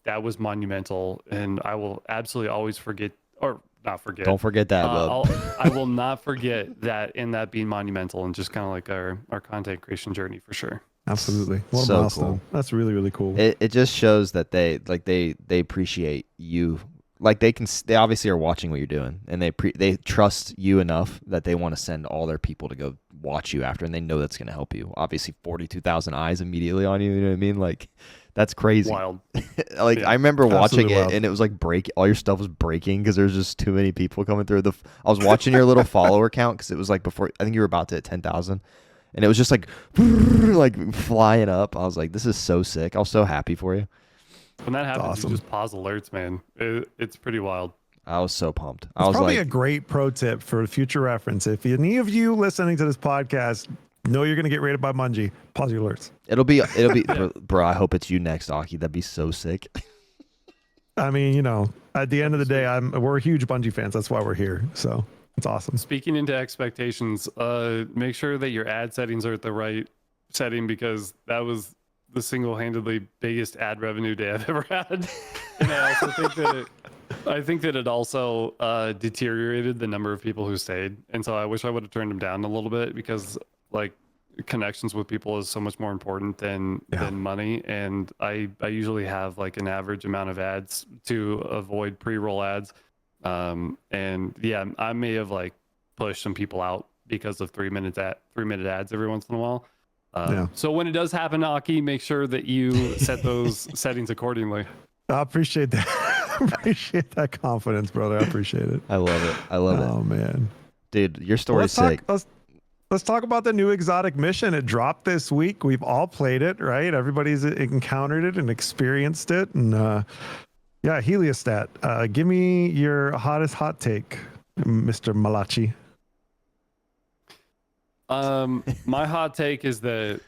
that was monumental, and I will absolutely always forget, or not forget. Don't forget that, bub. I will not forget that, and that being monumental, and just kind of like our content creation journey for sure. Absolutely. What a So milestone. cool. That's really, really cool. It just shows that they appreciate you. Like they obviously are watching what you're doing, and they trust you enough that they want to send all their people to go watch you after, and they know that's going to help you. Obviously, 42,000 eyes immediately on you. You know what I mean? Like, that's crazy. Wild. Like Yeah. I remember watching Absolutely it, wild. and it was like all your stuff was breaking because there's just too many people coming through. I was watching your little follower count because it was like before. I think you were about to hit 10,000. And it was just like flying up. I was like, this is so sick. I was so happy for you. When that happens, awesome. you just pause alerts, man. It's pretty wild. I was so pumped. I It's was probably like, a great pro tip for future reference. If any of you listening to this podcast know you're going to get rated by Bungie, pause your alerts. it'll be, bro, I hope it's you next, Aki. That'd be so sick. I mean, you know, at the end of the day, we're huge Bungie fans. That's why we're here. So it's awesome. Speaking into expectations, make sure that your ad settings are at the right setting, because that was the single-handedly biggest ad revenue day I've ever had. And I also think that it also deteriorated the number of people who stayed. And so I wish I would have turned them down a little bit, because like connections with people is so much more important than money. And I usually have like an average amount of ads to avoid pre-roll ads. And yeah, I may have like pushed some people out because of 3-minute ads every once in a while. So when it does happen, Aki, make sure that you set those settings accordingly. I appreciate that. I appreciate that confidence, brother. I appreciate it. I love it. I love it. Oh man, Dude, your story's sick. Let's talk about the new exotic mission. It dropped this week. We've all played it, right? Everybody's encountered it and experienced it. And yeah, Heliostat. Give me your hottest hot take, Mr. Malachi. My hot take is that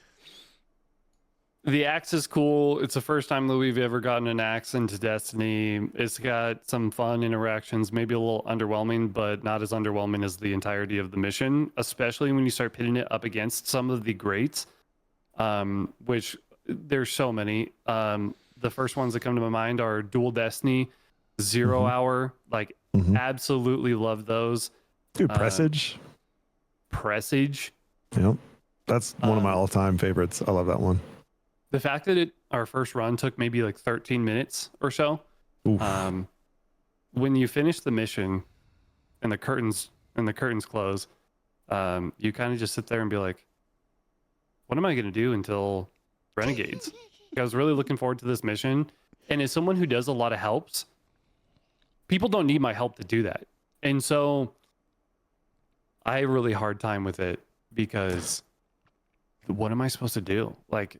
the axe is cool. It's the first time that we've ever gotten an axe into Destiny. It's got some fun interactions, maybe a little underwhelming, but not as underwhelming as the entirety of the mission, especially when you start pitting it up against some of the greats, which there's so many. The first ones that come to my mind are Dual Destiny, Zero Hour, like absolutely love those. Dude, Presage. Yep. That's one of my all-time favorites. I love that one. The fact that our first run took maybe like 13 minutes or so. When you finish the mission and the curtains close, you kind of just sit there and be like, what am I going to do until Renegades? I was really looking forward to this mission. And as someone who does a lot of helps, people don't need my help to do that. And so I have a really hard time with it, because what am I supposed to do? Like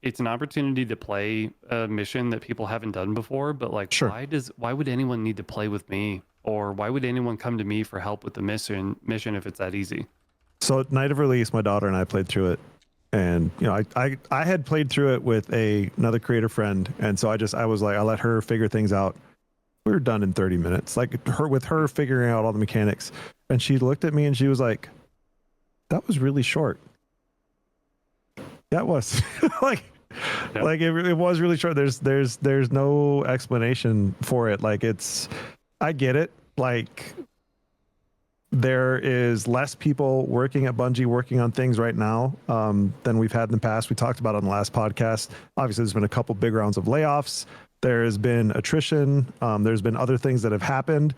it's an opportunity to play a mission that people haven't done before, but like, why would anyone need to play with me, or why would anyone come to me for help with the mission if it's that easy? So night of release, my daughter and I played through it, and you know, I had played through it with another creator friend, and so I was like, I let her figure things out. We were done in 30 minutes, like with her figuring out all the mechanics, and she looked at me and she was like, "That was really short." That was like it was really short. There's no explanation for it. Like I get it. Like there is less people working at Bungie working on things right now than we've had in the past. We talked about it on the last podcast. Obviously, there's been a couple big rounds of layoffs. There has been attrition. There's been other things that have happened,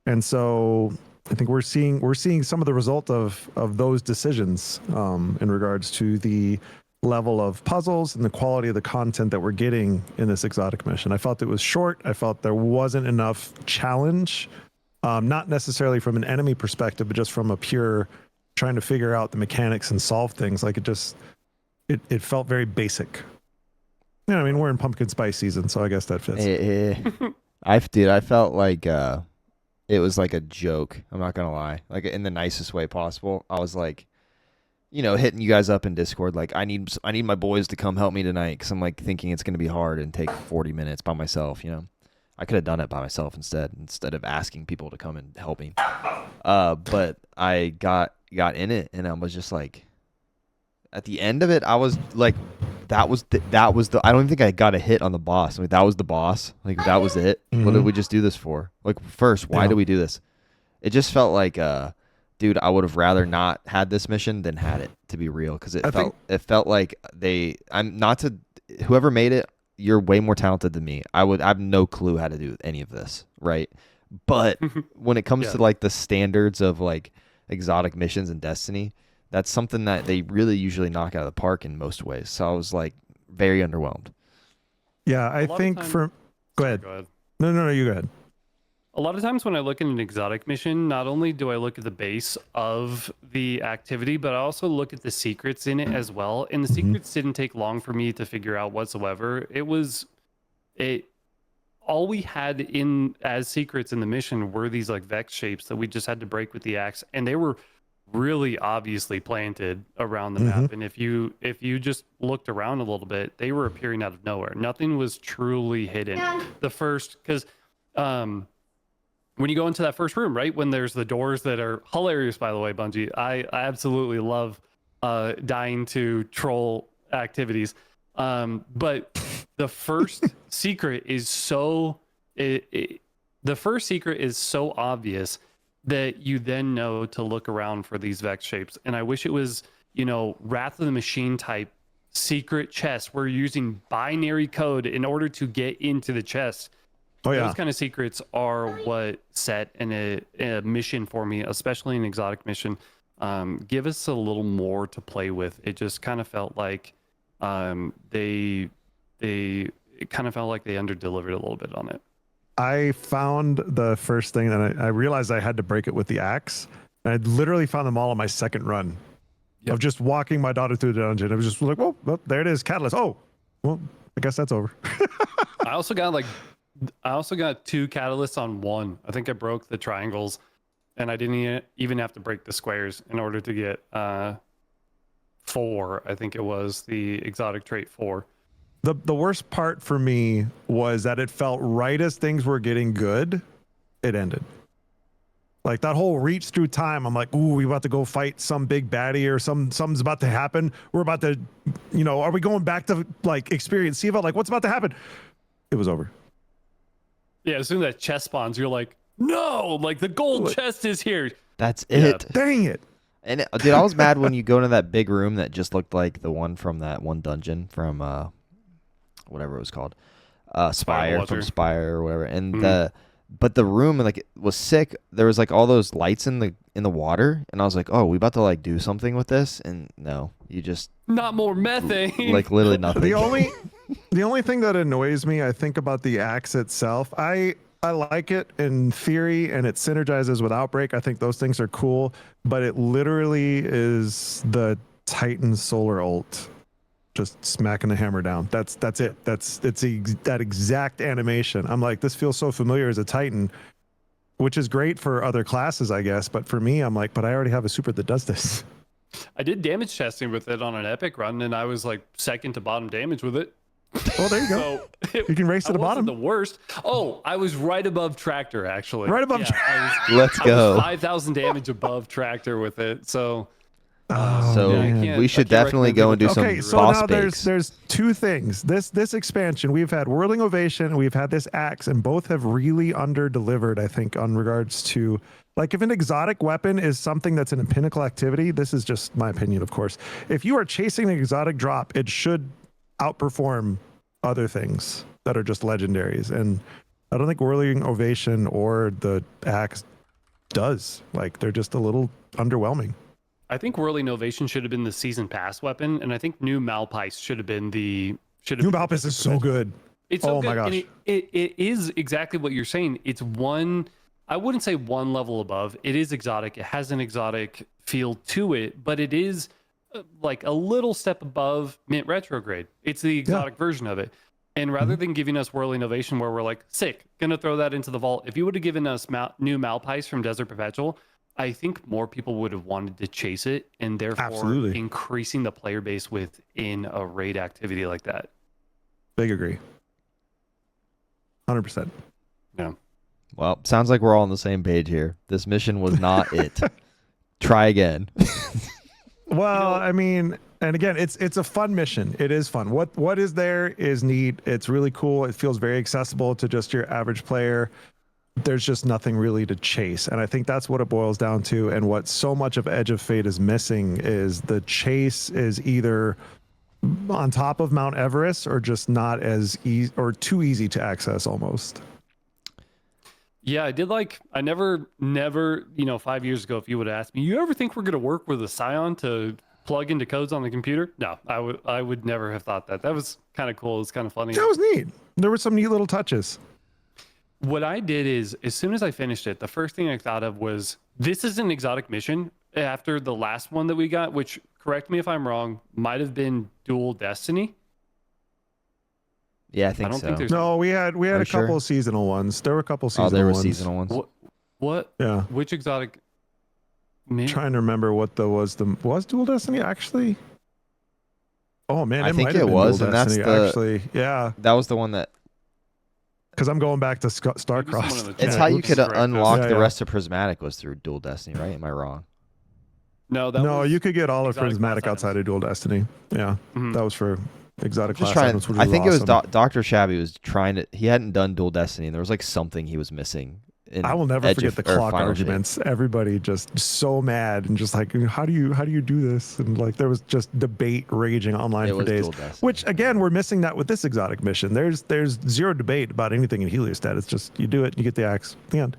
and so I think we're seeing some of the result of those decisions in regards to the level of puzzles and the quality of the content that we're getting in this exotic mission. I felt it was short. I felt there wasn't enough challenge, not necessarily from an enemy perspective, but just from a pure trying to figure out the mechanics and solve things. Like it felt very basic. You know, I mean, we're in pumpkin spice season, so I guess that fits. I felt like it was like a joke. I'm not gonna lie, like in the nicest way possible. I was like, you know, hitting you guys up in Discord, like I need my boys to come help me tonight, because I'm like thinking it's gonna be hard and take 40 minutes by myself. You know, I could have done it by myself instead of asking people to come and help me. But I got in it, and I was just like, at the end of it, I was like, that was the. I don't even think I got a hit on the boss. Like that was the boss. Like that was it. What did we just do this for? Like first, why do we do this? It just felt like, dude, I would have rather not had this mission than had it. To be real, because it felt like I'm not to whoever made it. You're way more talented than me. I have no clue how to do any of this, right? But when it comes to like the standards of like exotic missions in Destiny, that's something that they really usually knock out of the park in most ways. So I was like very underwhelmed. Yeah, I think go ahead. No, you go ahead. A lot of times when I look at an exotic mission, not only do I look at the base of the activity, but I also look at the secrets in it as well. And the secrets didn't take long for me to figure out whatsoever. All we had in as secrets in the mission were these like vex shapes that we just had to break with the axe, and they were really obviously planted around the map. And if you just looked around a little bit, they were appearing out of nowhere. Nothing was truly hidden. Because when you go into that first room, right, when there's the doors that are hilarious, by the way, Bungie, I absolutely love dying to troll activities. But the first secret is so obvious that you then know to look around for these vex shapes. And I wish it was, Wrath of the Machine type secret chest where you're using binary code in order to get into the chest. Those kind of secrets are what set a mission for me, especially an exotic mission. Give us a little more to play with. It just kind of felt like they under-delivered a little bit on it. I found the first thing, and I realized I had to break it with the axe. And I literally found them all on my second run of just walking my daughter through the dungeon. I was just like, well, there it is, catalyst. Oh, well, I guess that's over. I also got 2 catalysts on one. I think I broke the triangles, and I didn't even have to break the squares in order to get 4. I think it was the exotic trait 4. The worst part for me was that it felt right as things were getting good, it ended. Like that whole reach through time, I'm like, ooh, we about to go fight some big baddie or something's about to happen. We're about to, are we going back to like experience Siva? Like what's about to happen? It was over. Yeah, as soon as that chest spawns, you're like, no, like the gold chest is here. That's it. Dang it. And dude, I was mad when you go into that big room that just looked like the one from that one dungeon from whatever it was called, Spire from Spire or whatever. And but the room like it was sick. There was like all those lights in the water, and I was like, oh, we about to like do something with this? And no, you just not more methane. Like literally nothing. The only thing that annoys me, I think, about the axe itself, I like it in theory, and it synergizes with Outbreak. I think those things are cool, but it literally is the Titan Solar ult, just smacking the hammer down. That's it. That exact animation. I'm like, this feels so familiar as a Titan, which is great for other classes, I guess. But for me, I'm like, but I already have a super that does this. I did damage testing with it on an epic run, and I was like second to bottom damage with it. Oh, there you go. So you can race to the bottom. The worst. Oh, I was right above Tractor, actually. Right above. Let's go. 5,000 damage above Tractor with it. So. We should definitely go and do some boss now bakes. there's 2 things. This expansion, we've had Whirling Ovation, and we've had this axe, and both have really under-delivered, I think, on regards to, like, if an exotic weapon is something that's in a pinnacle activity, this is just my opinion, of course. If you are chasing an exotic drop, it should outperform other things that are just legendaries. And I don't think Whirling Ovation or the axe does. Like, they're just a little underwhelming. I think Whirling Ovation should have been the season pass weapon, and I think New Malpice should have been the. New Malpice is so good. It's so good. My gosh! And it is exactly what you're saying. It's one. I wouldn't say one level above. It is exotic. It has an exotic feel to it, but it is like a little step above Mint Retrograde. It's the exotic version of it. And rather than giving us Whirling Ovation, where we're like, sick, gonna throw that into the vault. If you would have given us New Malpice from Desert Perpetual, I think more people would have wanted to chase it, and therefore increasing the player base within a raid activity like that. Big agree. 100%. Yeah. Well, sounds like we're all on the same page here. This mission was not it. Try again. Well, I mean, And again, it's a fun mission. It is fun. What is there is neat. It's really cool. It feels very accessible to just your average player. There's just nothing really to chase. And I think that's what it boils down to. And what so much of Edge of Fate is missing is the chase is either on top of Mount Everest or just not as easy or too easy to access almost. Yeah, I never, 5 years ago, if you would have asked me, you ever think we're going to work with a Scion to plug into codes on the computer? No, I would never have thought that. That was kind of cool. It was kind of funny. That was neat. There were some neat little touches. What I did is, as soon as I finished it, the first thing I thought of was, this is an exotic mission after the last one that we got, which, correct me if I'm wrong, might have been Dual Destiny. Yeah, I think so. No, we had a couple of seasonal ones. There were a couple of seasonal ones. Oh, there were seasonal ones. What? Yeah. Which exotic? Trying to remember what was Dual Destiny actually? Oh man, I think it was, and that's that was the one that. Because I'm going back to Starcross. It's how you could unlock the rest of Prismatic was through Dual Destiny, right? Am I wrong? No, you could get all of Prismatic outside of Dual Destiny. Yeah, that was for exotic class items. I think it was Dr. Shabby was trying to. He hadn't done Dual Destiny, and there was like something he was missing. I will never forget the clock arguments. Everybody just so mad and just like, how do you do this? And like there was just debate raging online for days. Which again, we're missing that with this exotic mission. There's zero debate about anything in Heliostat. It's just you do it, you get the axe. The end.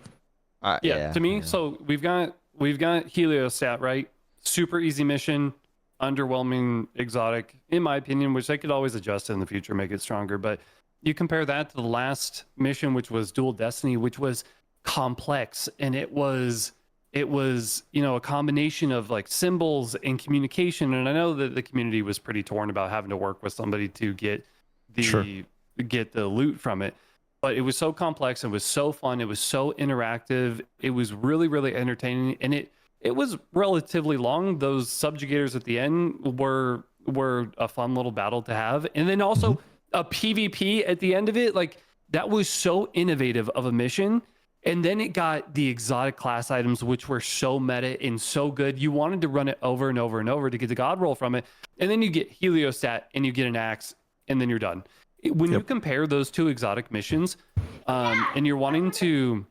To me, so we've got Heliostat, right? Super easy mission, underwhelming exotic, in my opinion, which I could always adjust in the future, make it stronger. But you compare that to the last mission, which was Dual Destiny, which was complex, and it was a combination of like symbols and communication. And I know that the community was pretty torn about having to work with somebody to get the loot from it, but it was so complex, it was so fun, it was so interactive, it was really, really entertaining, and it was relatively long. Those subjugators at the end were a fun little battle to have, and then also a PvP at the end of it. Like that was so innovative of a mission. And then it got the exotic class items, which were so meta and so good. You wanted to run it over and over and over to get the god roll from it. And then you get Heliostat and you get an axe and then you're done. When you compare those two exotic missions and you're wanting to,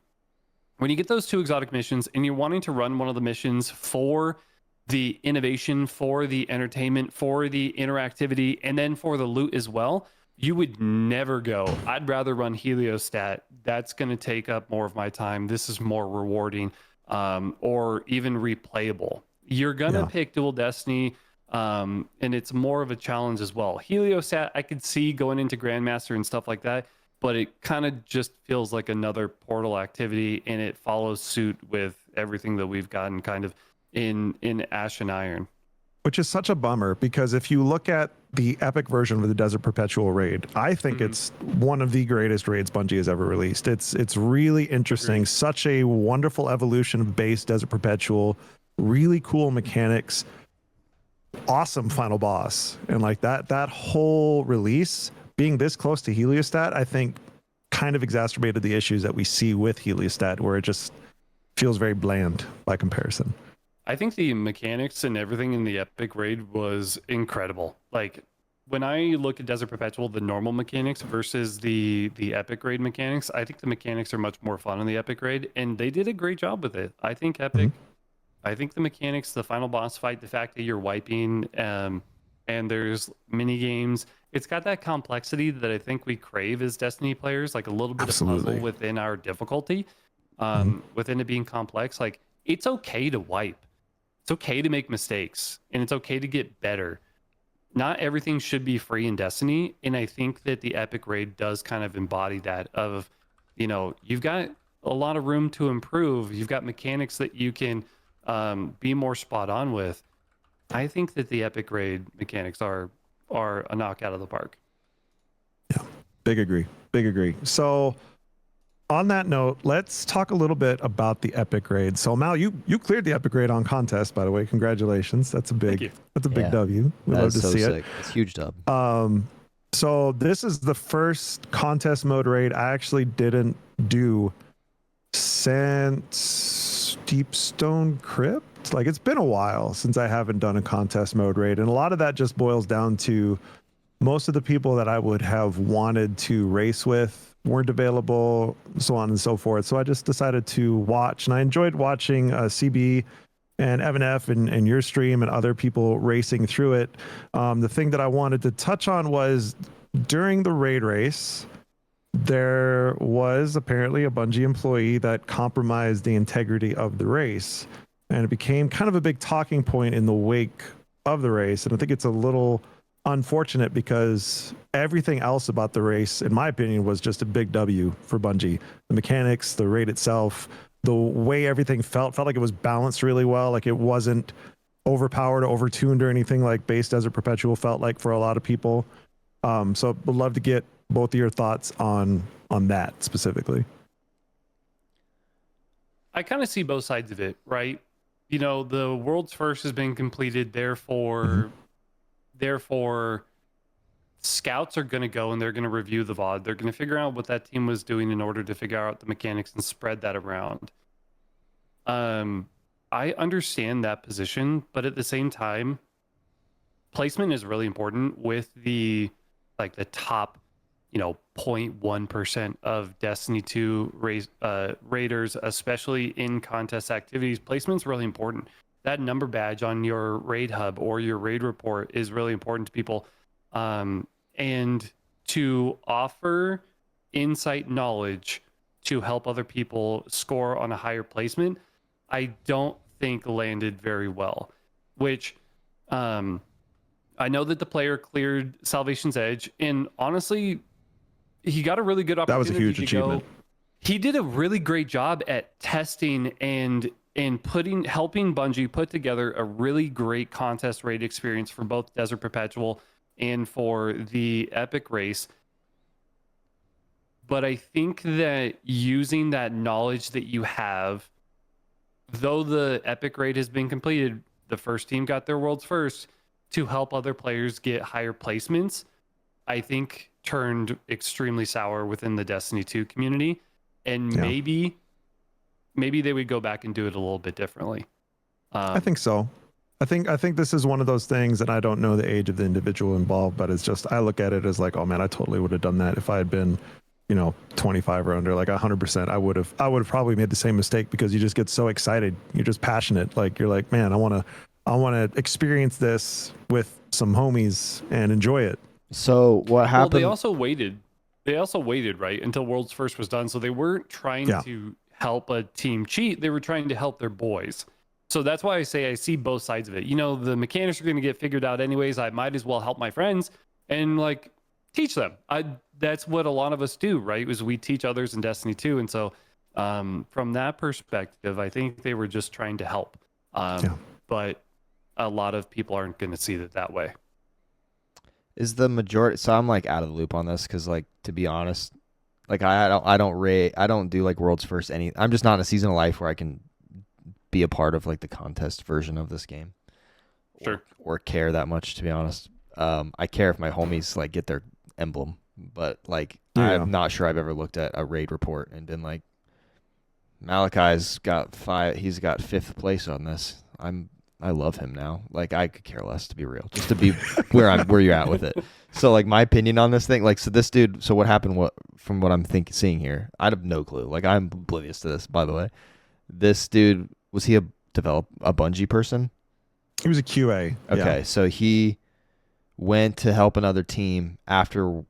when you get those two exotic missions and you're wanting to run one of the missions for the innovation, for the entertainment, for the interactivity, and then for the loot as well, you would never go, I'd rather run Heliostat. That's going to take up more of my time. This is more rewarding or even replayable. You're going to pick Dual Destiny, and it's more of a challenge as well. Heliostat, I could see going into Grandmaster and stuff like that, but it kind of just feels like another Portal activity, and it follows suit with everything that we've gotten kind of in Ash and Iron. Which is such a bummer, because if you look at the epic version of the Desert Perpetual raid, I think it's one of the greatest raids Bungie has ever released. It's really interesting. Such a wonderful evolution of base Desert Perpetual, really cool mechanics, awesome final boss. And like that whole release being this close to Heliostat, I think kind of exacerbated the issues that we see with Heliostat, where it just feels very bland by comparison. I think the mechanics and everything in the epic raid was incredible. Like when I look at Desert Perpetual, the normal mechanics versus the epic raid mechanics, I think the mechanics are much more fun in the epic raid, and they did a great job with it. I think epic, I think the mechanics, the final boss fight, the fact that you're wiping, and there's mini games, it's got that complexity that I think we crave as Destiny players, like a little bit of puzzle within our difficulty, within it being complex. Like it's okay to wipe. It's okay to make mistakes, and it's okay to get better. Not everything should be free in Destiny, and I think that the epic raid does kind of embody that of, you've got a lot of room to improve. You've got mechanics that you can be more spot on with. I think that the epic raid mechanics are a knockout of the park. Yeah, big agree. So on that note, let's talk a little bit about the epic raid. So Mal, you cleared the epic raid on contest, by the way. Congratulations. That's a big W. We love to see it. It's a huge dub. So this is the first contest mode raid I actually didn't do since Deepstone Crypt. like it's been a while since I haven't done a contest mode raid, and a lot of that just boils down to most of the people that I would have wanted to race with weren't available, so on and so forth. So I just decided to watch, and I enjoyed watching CB and Evan F and your stream and other people racing through it. The thing that I wanted to touch on was during the raid race, there was apparently a Bungie employee that compromised the integrity of the race, and it became kind of a big talking point in the wake of the race. And I think it's a little unfortunate because everything else about the race, in my opinion, was just a big W for Bungie. The mechanics, the raid itself, the way everything felt like it was balanced really well. Like it wasn't overpowered, overtuned, or anything like Base Desert Perpetual felt like for a lot of people. So would love to get both of your thoughts on that specifically. I kind of see both sides of it, right? You know, the world's first has been completed, therefore scouts are going to go and they're going to review the VOD. They're going to figure out what that team was doing in order to figure out the mechanics and spread that around. I understand that position, but at the same time, placement is really important with the top, 0.1% of Destiny 2 raiders, especially in contest activities. Placement's really important. That number badge on your raid hub or your raid report is really important to people. And to offer insight knowledge to help other people score on a higher placement, I don't think landed very well. Which I know that the player cleared Salvation's Edge, and honestly, he got a really good opportunity. That was a huge achievement. He did a really great job at testing and helping Bungie put together a really great contest raid experience for both Desert Perpetual and for the Epic race. But I think that using that knowledge that you have, though the Epic raid has been completed, the first team got their world's first, to help other players get higher placements, I think turned extremely sour within the Destiny 2 community. And maybe they would go back and do it a little bit differently. I think so. I think this is one of those things, and I don't know the age of the individual involved, but it's just, I look at it as like, oh man, I totally would have done that if I had been, 25 or under. Like 100%, I would have probably made the same mistake, because you just get so excited. You're just passionate. Like you're like, man, I want to experience this with some homies and enjoy it. So what happened? Well, they also waited, right, until World's First was done. So they weren't trying to help a team cheat. They were trying to help their boys. So that's why I say I see both sides of it. The mechanics are going to get figured out anyways. I might as well help my friends and teach them. That's what a lot of us do, right? Is we teach others in Destiny 2. And so from that perspective, I think they were just trying to help. But a lot of people aren't going to see it that way. Is the majority? So I'm out of the loop on this because, to be honest, I don't do world's first I'm just not in a season of life where I can be a part of the contest version of this game. Sure. Or care that much, to be honest. I care if my homies get their emblem, but I'm not sure I've ever looked at a raid report and been like, Malachi's got 5. He's got 5th place on this. I love him now. I could care less, to be real, just to be where you're at with it. So my opinion on this thing, so this dude, so what happened, from what I'm seeing here, I have no clue. I'm oblivious to this, by the way. This dude, was he a Bungie person? He was a QA. Okay. So he went to help another team after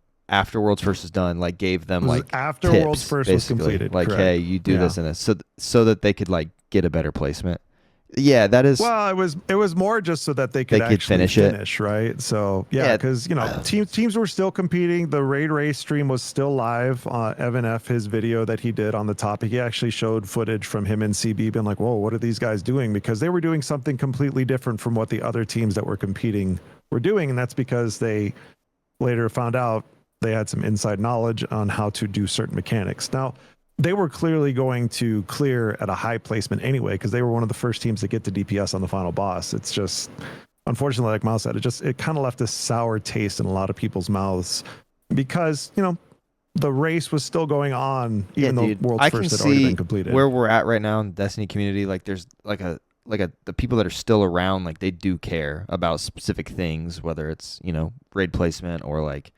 World's First is done, gave them after tips, World's First basically. was completed. Correct. Hey, you do this and this, so that they could get a better placement. Yeah, that is. Well, it was more just so that they could actually finish, right? So because teams were still competing. The raid race stream was still live. Evan F, his video that he did on the topic, he actually showed footage from him and CB being like, "Whoa, what are these guys doing?" Because they were doing something completely different from what the other teams that were competing were doing, and that's because they later found out they had some inside knowledge on how to do certain mechanics. Now, they were clearly going to clear at a high placement anyway, because they were one of the first teams to get to DPS on the final boss. It's just, unfortunately, like Miles said, it kind of left a sour taste in a lot of people's mouths, because the race was still going on, even though World's First had already been completed. Where we're at right now in the Destiny community, there's the people that are still around, like they do care about specific things, whether it's, raid placement or like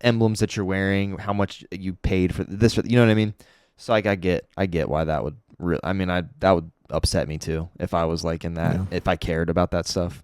emblems that you're wearing, how much you paid for this, you know what I mean? So like I get why that would that would upset me too if I was like in that, Yeah. if I cared about that stuff.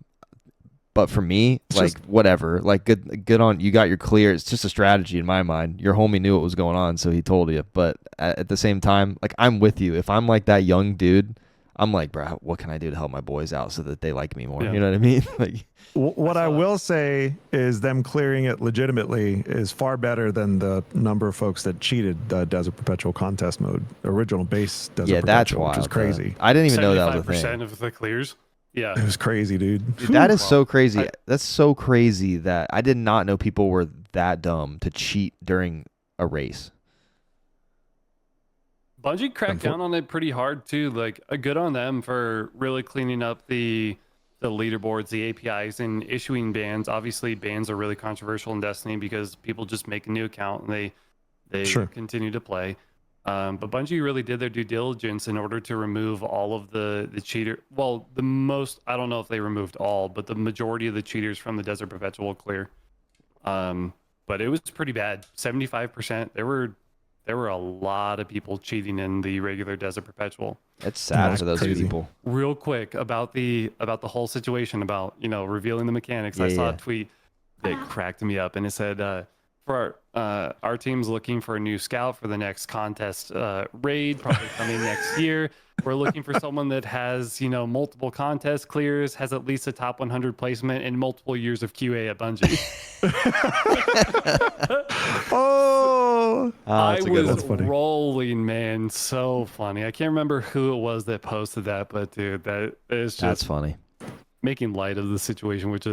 But for me, It's like just- whatever, like good on you, got your clear. It's just a strategy in my mind. Your homie knew what was going on, so he told you. But at the same time, like I'm with you. If I'm like that young dude, I'm like, bro, what can I do to help my boys out so that they like me more? Yeah. You know what I mean? Like, What I will say is them clearing it legitimately is far better than the number of folks that cheated the Desert Perpetual contest mode, original base Desert yeah, that's Perpetual, wild. which is crazy. I didn't even know that was a 75% thing. of the clears. Yeah. It was crazy, dude. Dude, that is Wow. so crazy. I- That's so crazy that I did not know people were that dumb to cheat during a race. Bungie cracked down on it pretty hard too. Like, good on them for really cleaning up the leaderboards, the APIs, and issuing bans. Obviously, bans are really controversial in Destiny because people just make a new account and they Sure. continue to play. But Bungie really did their due diligence in order to remove all of the cheater. Well, I don't know if they removed all, but the majority of the cheaters from the Desert Perpetual clear. But it was pretty bad. 75%. There were a lot of people cheating in the regular Desert Perpetual. It's sad Yeah, for those crazy. people. Real quick about the whole situation about revealing the mechanics. Yeah, I saw yeah. a tweet that cracked me up, and it said, "For our team's looking for a new scout for the next contest raid, probably coming next year. We're looking for someone that has multiple contest clears, has at least a top 100 placement, and multiple years of QA at Bungie." Oh, I That's a good was one. funny. rolling, man. So funny. I can't remember who it was that posted that, but dude, that is That's just funny. making light of the situation, which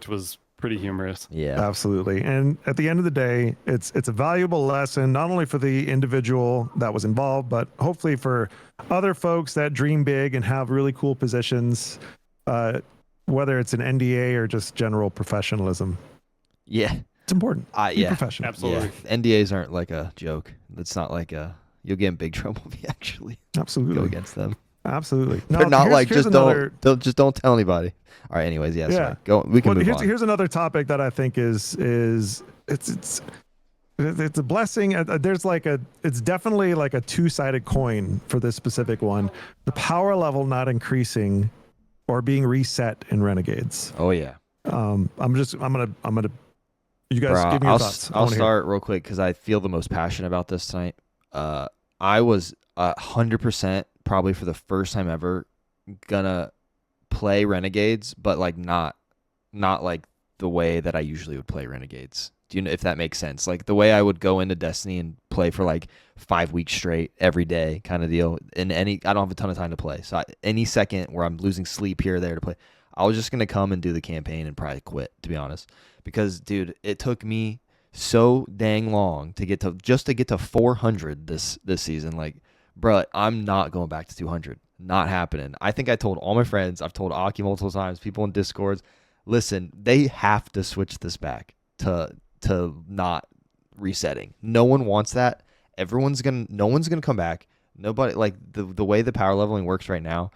was pretty humorous. Yeah. absolutely. And at the end of the day, it's a valuable lesson, not only for the individual that was involved, but hopefully for other folks that dream big and have really cool positions, whether it's an NDA or just general professionalism. Yeah. It's important. Be Yeah. professional. Absolutely. Yeah. NDAs aren't like a joke. It's not like you'll get in big trouble if you actually go Absolutely. against them. Absolutely. They're not like here's just another, don't tell anybody. All right. Anyways, yeah. Yeah. Sorry. Go. We can well, move here's, on. here's another topic that I think is it's a blessing. It's definitely like a two-sided coin for this specific one. The power level not increasing or being reset in Renegades. Oh yeah. I'm gonna. You guys Bro, give me your thoughts. I I'll wanna hear. start real quick because I feel the most passionate about this tonight. I was 100% probably for the first time ever gonna play Renegades, but like not like the way that I usually would play Renegades. Do you know if that makes sense? Like the way I would go into Destiny and play for like 5 weeks straight every day kind of deal. I don't have a ton of time to play. So any second where I'm losing sleep here or there to play, I was just going to come and do the campaign and probably quit, to be honest. Because dude, it took me so dang long to get to 400 this season. Like, bruh, I'm not going back to 200. Not happening. I think I told all my friends, I've told Aki multiple times, people in Discords, listen, they have to switch this back to not resetting. No one wants that. No one's gonna come back. Nobody, like the way the power leveling works right now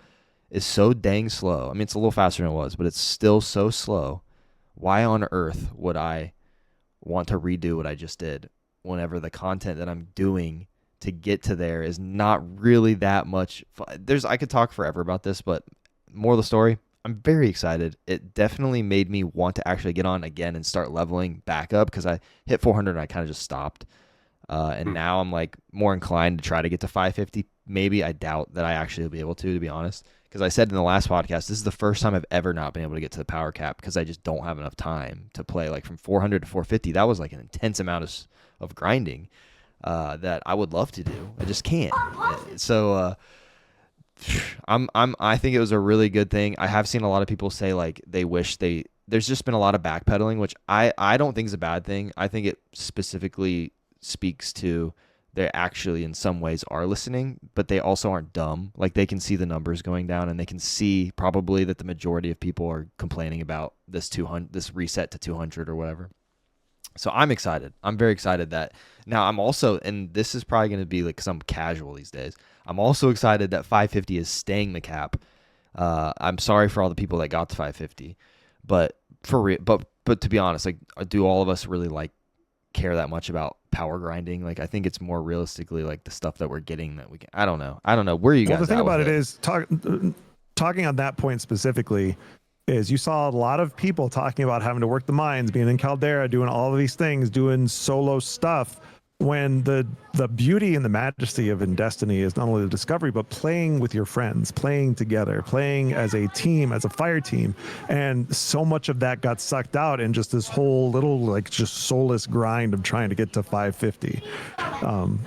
is so dang slow. I mean, it's a little faster than it was, but it's still so slow. Why on earth would I want to redo what I just did whenever the content that I'm doing to get to there is not really that much fun? I could talk forever about this, but more of the story, I'm very excited. It definitely made me want to actually get on again and start leveling back up because I hit 400 and I kind of just stopped. And now I'm like more inclined to try to get to 550. Maybe. I doubt that I actually will be able to be honest. Because I said in the last podcast, this is the first time I've ever not been able to get to the power cap because I just don't have enough time to play like from 400 to 450. That was like an intense amount of grinding that I would love to do. I just can't. So I think it was a really good thing. I have seen a lot of people say like they wish there's just been a lot of backpedaling, which I don't think is a bad thing. I think it specifically speaks to they actually in some ways are listening, but they also aren't dumb. Like they can see the numbers going down and they can see probably that the majority of people are complaining about this reset to 200 or whatever. So I'm excited. I'm very excited that now I'm also, and this is probably going to be like some casual these days. I'm also excited that 550 is staying the cap. I'm sorry for all the people that got to 550, but for real, but to be honest, like, do all of us really like care that much about power grinding? Like, I think it's more realistically like the stuff that we're getting that we can. I don't know. Where are you Well, guys the thing at with about it it? is talking on that point specifically is you saw a lot of people talking about having to work the mines, being in Caldera, doing all of these things, doing solo stuff, when the beauty and the majesty of in Destiny is not only the discovery, but playing with your friends, playing together, playing as a team, as a fire team. And so much of that got sucked out in just this whole little, like, just soulless grind of trying to get to 550.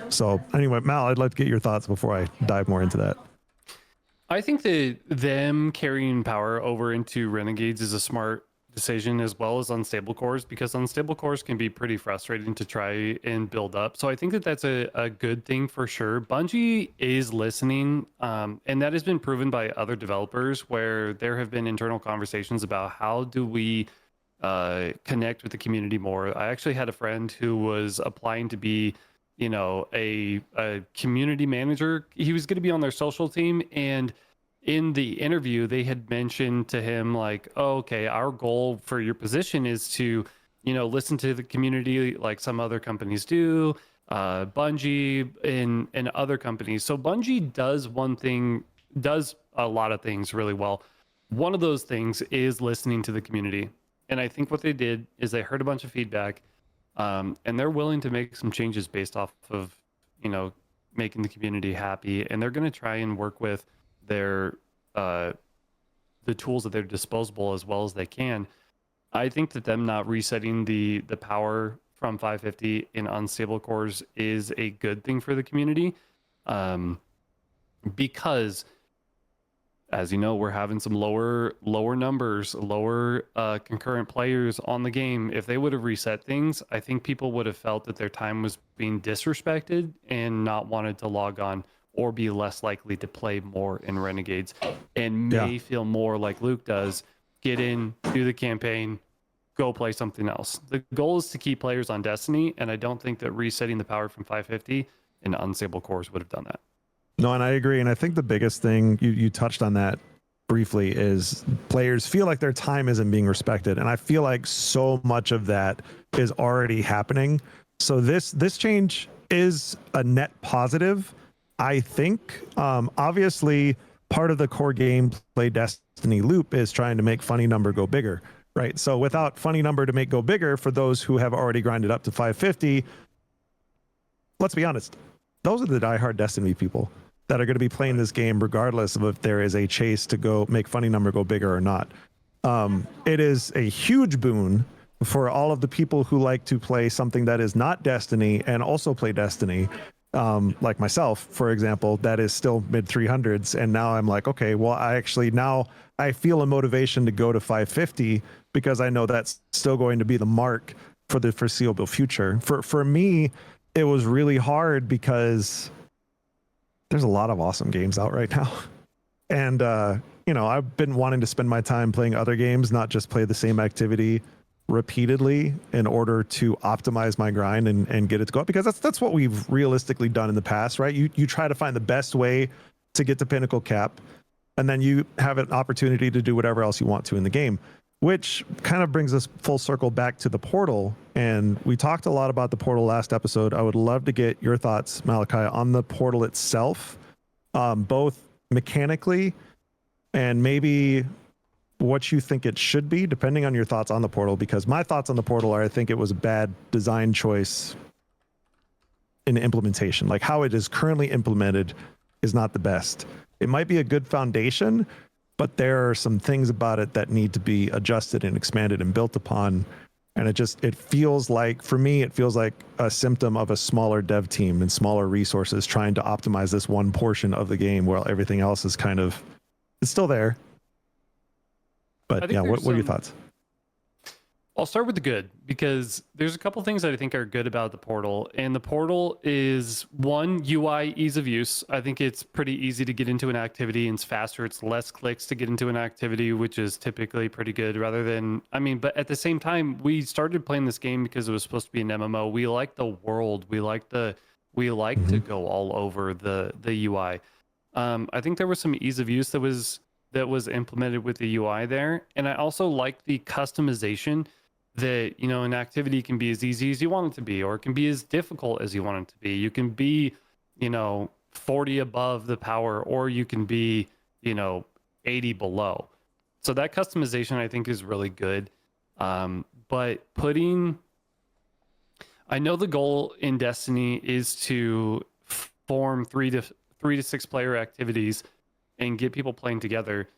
So anyway, Mal, I'd like to get your thoughts before I dive more into that. I think that them carrying power over into Renegades is a smart decision, as well as unstable cores, because unstable cores can be pretty frustrating to try and build up. So I think that that's a good thing for sure. Bungie is listening, and that has been proven by other developers, where there have been internal conversations about how do we connect with the community more. I actually had a friend who was applying to be, a community manager. He was going to be on their social team, and in the interview they had mentioned to him, like, oh, okay, our goal for your position is to, listen to the community like some other companies do, Bungie and other companies. So Bungie does a lot of things really well. One of those things is listening to the community. And I think what they did is they heard a bunch of feedback, and they're willing to make some changes based off of, making the community happy. And they're going to try and work with their the tools at their disposal as well as they can. I think that them not resetting the power from 550 in unstable cores is a good thing for the community, because, as you know, we're having some lower numbers, lower concurrent players on the game. If they would have reset things, I think people would have felt that their time was being disrespected and not wanted to log on, or be less likely to play more in Renegades, and may feel more like Luke does: get in, do the campaign, go play something else. The goal is to keep players on Destiny, and I don't think that resetting the power from 550 in unstable cores would have done that. No, and I agree. And I think the biggest thing, you touched on that briefly, is players feel like their time isn't being respected. And I feel like so much of that is already happening. So this change is a net positive, I think. Obviously, part of the core gameplay Destiny loop is trying to make funny number go bigger, right? So without funny number to make go bigger, for those who have already grinded up to 550, let's be honest, those are the diehard Destiny people that are going to be playing this game regardless of if there is a chase to go make funny number go bigger or not. It is a huge boon for all of the people who like to play something that is not Destiny and also play Destiny, like myself, for example, that is still mid 300s. And now I'm like, okay, well, now I feel a motivation to go to 550 because I know that's still going to be the mark for the foreseeable future. For me, it was really hard because there's a lot of awesome games out right now. And, I've been wanting to spend my time playing other games, not just play the same activity repeatedly in order to optimize my grind and get it to go up, because that's what we've realistically done in the past, right? You try to find the best way to get to pinnacle cap, and then you have an opportunity to do whatever else you want to in the game, which kind of brings us full circle back to the portal. And we talked a lot about the portal last episode. I would love to get your thoughts, Malachi, on the portal itself, both mechanically and maybe what you think it should be, depending on your thoughts on the portal. Because my thoughts on the portal are, I think it was a bad design choice in implementation. Like, how it is currently implemented is not the best. It might be a good foundation, but there are some things about it that need to be adjusted and expanded and built upon. And it feels like, for me, it feels like a symptom of a smaller dev team and smaller resources trying to optimize this one portion of the game while everything else is it's still there. But yeah, what are your thoughts? I'll start with the good, because there's a couple things that I think are good about the portal. And the portal is, one, UI ease of use. I think it's pretty easy to get into an activity, and it's faster. It's less clicks to get into an activity, which is typically pretty good, rather than, but at the same time, we started playing this game because it was supposed to be an MMO. We like the world. We like to go all over the UI. I think there was some ease of use that was that was implemented with the UI there. And I also like the customization that, you know, an activity can be as easy as you want it to be, or it can be as difficult as you want it to be. You can be, you know, 40 above the power, or you can be, you know, 80 below. So that customization I think is really good. But I know the goal in Destiny is to form 3 to 6 player activities and get people playing together.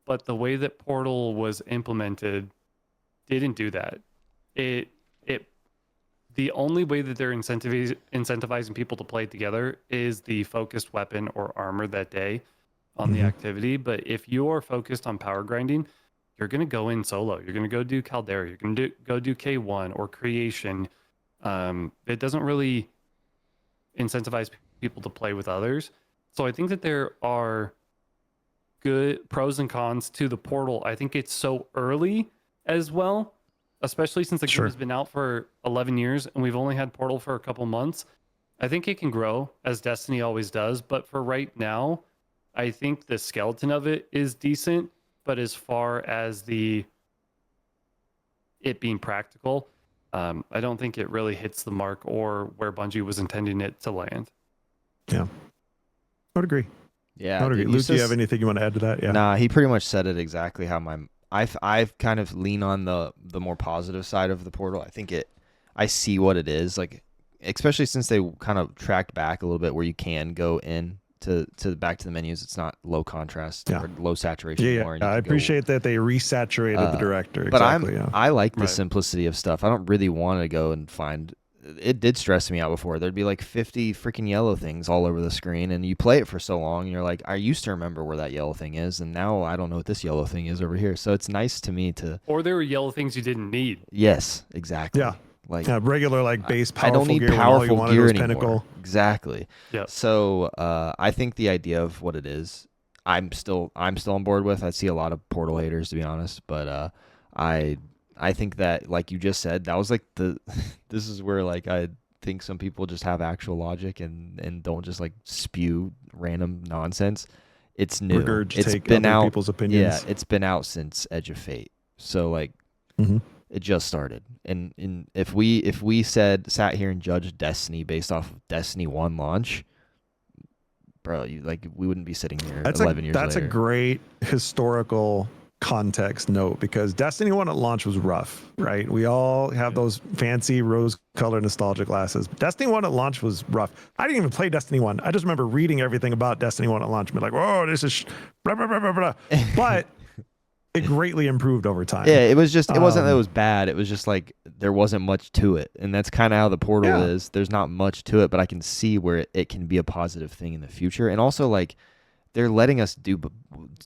But the way that Portal was implemented didn't do that. It the only way that they're incentivizing people to play together is the focused weapon or armor that day on the activity. But if you are focused on power grinding, you're going to go in solo. You're going to go do Caldera. You're going to go do K1 or Creation. It doesn't really incentivize people to play with others. So I think that there are good pros and cons to the Portal. I think it's so early as well, especially since the game has been out for 11 years and we've only had Portal for a couple months. I think it can grow, as Destiny always does, but for right now, I think the skeleton of it is decent. But as far as it being practical, I don't think it really hits the mark or where Bungie was intending it to land. Yeah, I would agree. Yeah, I would agree. Luke, do you have anything you want to add to that? Yeah. Nah, he pretty much said it exactly how I've kind of lean on the more positive side of the Portal. I think I see what it is, like, especially since they kind of tracked back a little bit where you can go in to back to the menus. It's not low contrast or low saturation anymore. Yeah, I appreciate that they resaturated the director. But I like the simplicity of stuff. I don't really want to go and find. It did stress me out before. There'd be like 50 freaking yellow things all over the screen, and you play it for so long, and you're like, I used to remember where that yellow thing is, and now I don't know what this yellow thing is over here. So it's nice to me to. Or there were yellow things you didn't need. Yes, exactly. Yeah. Like regular, like base powerful I don't need gear powerful gear anymore. Pinnacle. Exactly. Yeah. So I think the idea of what it is, I'm still on board with. I see a lot of Portal haters, to be honest, but I think that, like you just said, that was like this is where, like, I think some people just have actual logic and don't just like spew random nonsense. It's new. It's been out. People's opinions. Yeah, it's been out since Edge of Fate. So like. It just started, and if we sat here and judged Destiny based off of Destiny 1 launch, bro, we wouldn't be sitting here 11 years later. That's a great historical context note, because Destiny 1 at launch was rough, right? We all have those fancy rose-colored nostalgia glasses. But Destiny 1 at launch was rough. I didn't even play Destiny 1. I just remember reading everything about Destiny 1 at launch and be like, "Whoa, this is blah blah blah blah blah." But it greatly improved over time. Yeah, it was just, it wasn't that it was bad. It was just like there wasn't much to it. And that's kind of how the Portal is. There's not much to it, but I can see where it can be a positive thing in the future. And also, like, they're letting us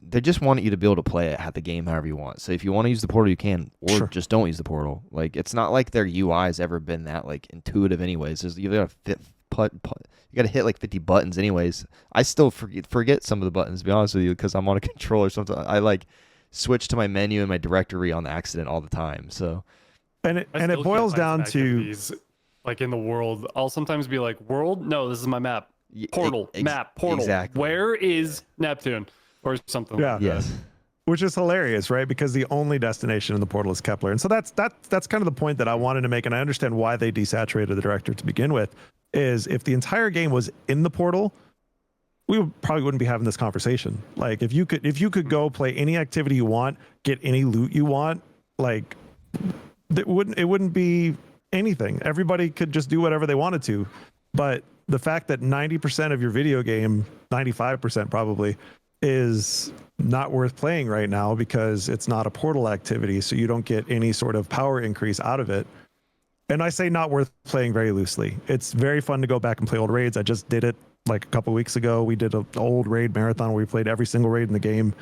they just want you to be able to play it, the game however you want. So if you want to use the Portal, you can, or just don't use the Portal. Like, it's not like their UI has ever been that, like, intuitive anyways. You got to hit like 50 buttons anyways. I still forget some of the buttons, to be honest with you, because I'm on a controller or something. I like switch to my menu and my directory on accident all the time. So, and it boils down to, like, in the world, I'll sometimes be like, world, no, this is my map. Portal, map, portal. Exactly. Where is Neptune or something? Yeah. Like yes. Which is hilarious, right? Because the only destination in the Portal is Kepler. And so that's kind of the point that I wanted to make. And I understand why they desaturated the director to begin with, is if the entire game was in the Portal, we probably wouldn't be having this conversation. Like, if you could go play any activity you want, get any loot you want, like, it wouldn't be anything. Everybody could just do whatever they wanted to. But the fact that 90% of your video game, 95% probably, is not worth playing right now because it's not a Portal activity, so you don't get any sort of power increase out of it. And I say not worth playing very loosely. It's very fun to go back and play old raids. I just did it like a couple of weeks ago. We did an old raid marathon where we played every single raid in the game.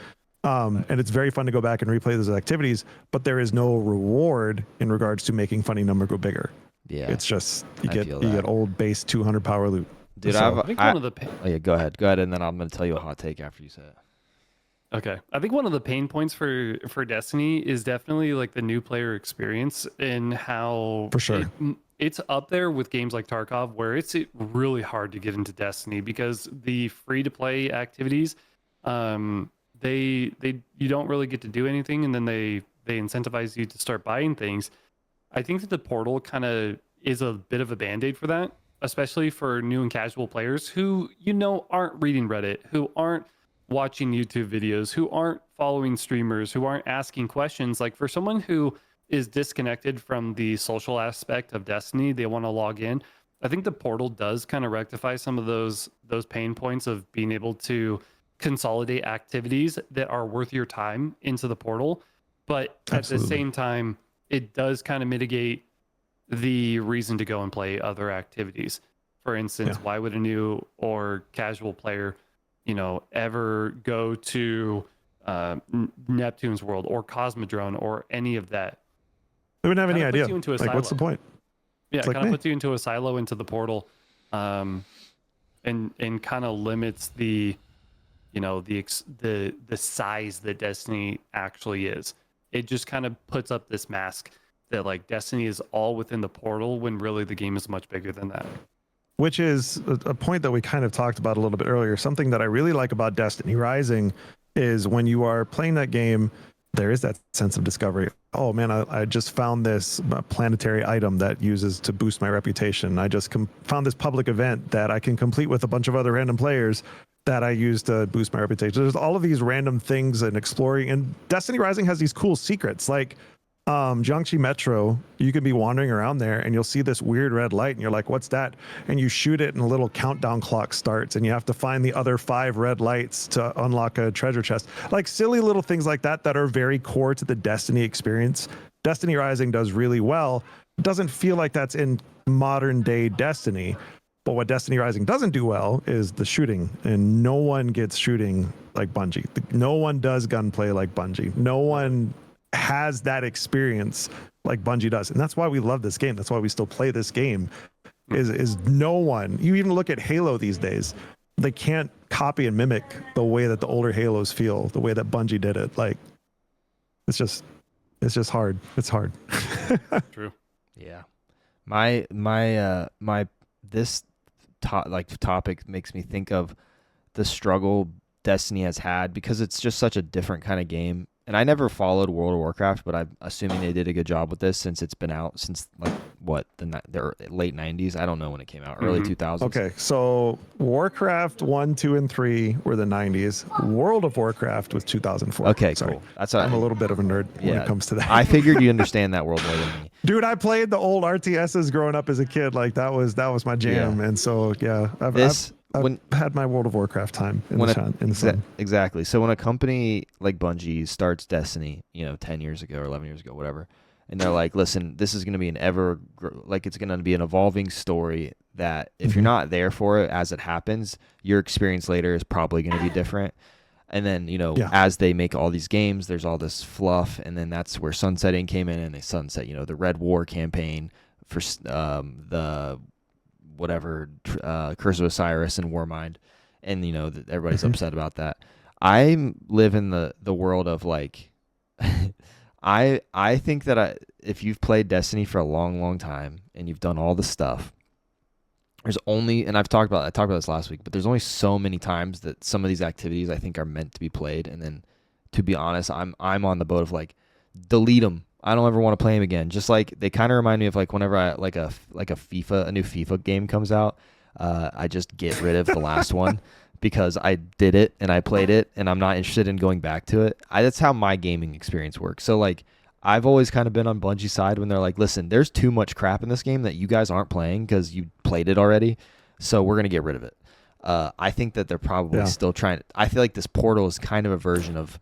And it's very fun to go back and replay those activities, but there is no reward in regards to making funny number go bigger. Yeah. It's just, you get old base 200 power loot. Dude, so, I think one of the oh yeah, go ahead, and then I'm going to tell you a hot take after you say it. Okay. I think one of the pain points for Destiny is definitely like the new player experience, and how for sure it's up there with games like Tarkov, where it's really hard to get into Destiny because the free to play activities, you don't really get to do anything, and then they incentivize you to start buying things. I think that the portal kind of is a bit of a band-aid for that, especially for new and casual players who aren't reading Reddit, who aren't watching YouTube videos, who aren't following streamers, who aren't asking questions. Like, for someone who is disconnected from the social aspect of Destiny, they want to log in. I think the portal does kind of rectify some of those pain points of being able to consolidate activities that are worth your time into the portal. But at the same time, it does kind of mitigate the reason to go and play other activities. For instance, why would a new or casual player, ever go to Neptune's World or Cosmodrome or any of that? They wouldn't have any idea. Like, silo. What's the point? Yeah, it kind of puts you into a silo, into the portal, and kind of limits the size that Destiny actually is. It just kind of puts up this mask that, like, Destiny is all within the portal, when really the game is much bigger than that. Which is a point that we kind of talked about a little bit earlier. Something that I really like about Destiny Rising is when you are playing that game, there is that sense of discovery. Oh man, I just found this planetary item that uses to boost my reputation. I just found this public event that I can complete with a bunch of other random players that I use to boost my reputation. There's all of these random things and exploring, and Destiny Rising has these cool secrets. Like Jiangxi Metro, you could be wandering around there and you'll see this weird red light and you're like, what's that? And you shoot it and a little countdown clock starts and you have to find the other 5 red lights to unlock a treasure chest. Like silly little things like that that are very core to the Destiny experience. Destiny Rising does really well. It doesn't feel like that's in modern day Destiny. But what Destiny Rising doesn't do well is the shooting, and no one gets shooting like Bungie. No one does gunplay like Bungie. No one has that experience like Bungie does, and that's why we love this game. That's why we still play this game. Is no one. You even look at Halo these days; they can't copy and mimic the way that the older Halos feel, the way that Bungie did it. Like, it's just hard. It's hard. True. Yeah, this topic makes me think of the struggle Destiny has had, because it's just such a different kind of game. And I never followed World of Warcraft, but I'm assuming they did a good job with this since it's been out since, like, what, the late 90s? I don't know when it came out, early 2000s. Okay, so Warcraft 1, 2, and 3 were the 90s. World of Warcraft was 2004. Okay, Sorry. cool. I'm a little bit of a nerd when it comes to that. I figured you understand that world more than me. Dude, I played the old RTSs growing up as a kid. Like, that was my jam. And so, yeah, I've had my World of Warcraft time in the sun. Exactly. So when a company like Bungie starts Destiny, 10 years ago or 11 years ago, whatever, and they're like, listen, this is going to be it's going to be an evolving story that if you're not there for it as it happens, your experience later is probably going to be different. And then, as they make all these games, there's all this fluff, and then that's where sunsetting came in, and they sunset, the Red War campaign for the whatever Curse of Osiris and Warmind, and everybody's upset about that. I live in the world of, like, I think that if you've played Destiny for a long time and you've done all the stuff, there's only, and I talked about this last week, but there's only so many times that some of these activities I think are meant to be played. And then, to be honest, I'm on the boat of, like, delete them. I don't ever want to play them again. Just like they kind of remind me of, like, whenever a new FIFA game comes out, I just get rid of the last one because I did it and I played it and I'm not interested in going back to it. That's how my gaming experience works. So, like, I've always kind of been on Bungie's side when they're like, listen, there's too much crap in this game that you guys aren't playing because you played it already, so we're going to get rid of it. I think that they're probably still trying. I feel like this portal is kind of a version of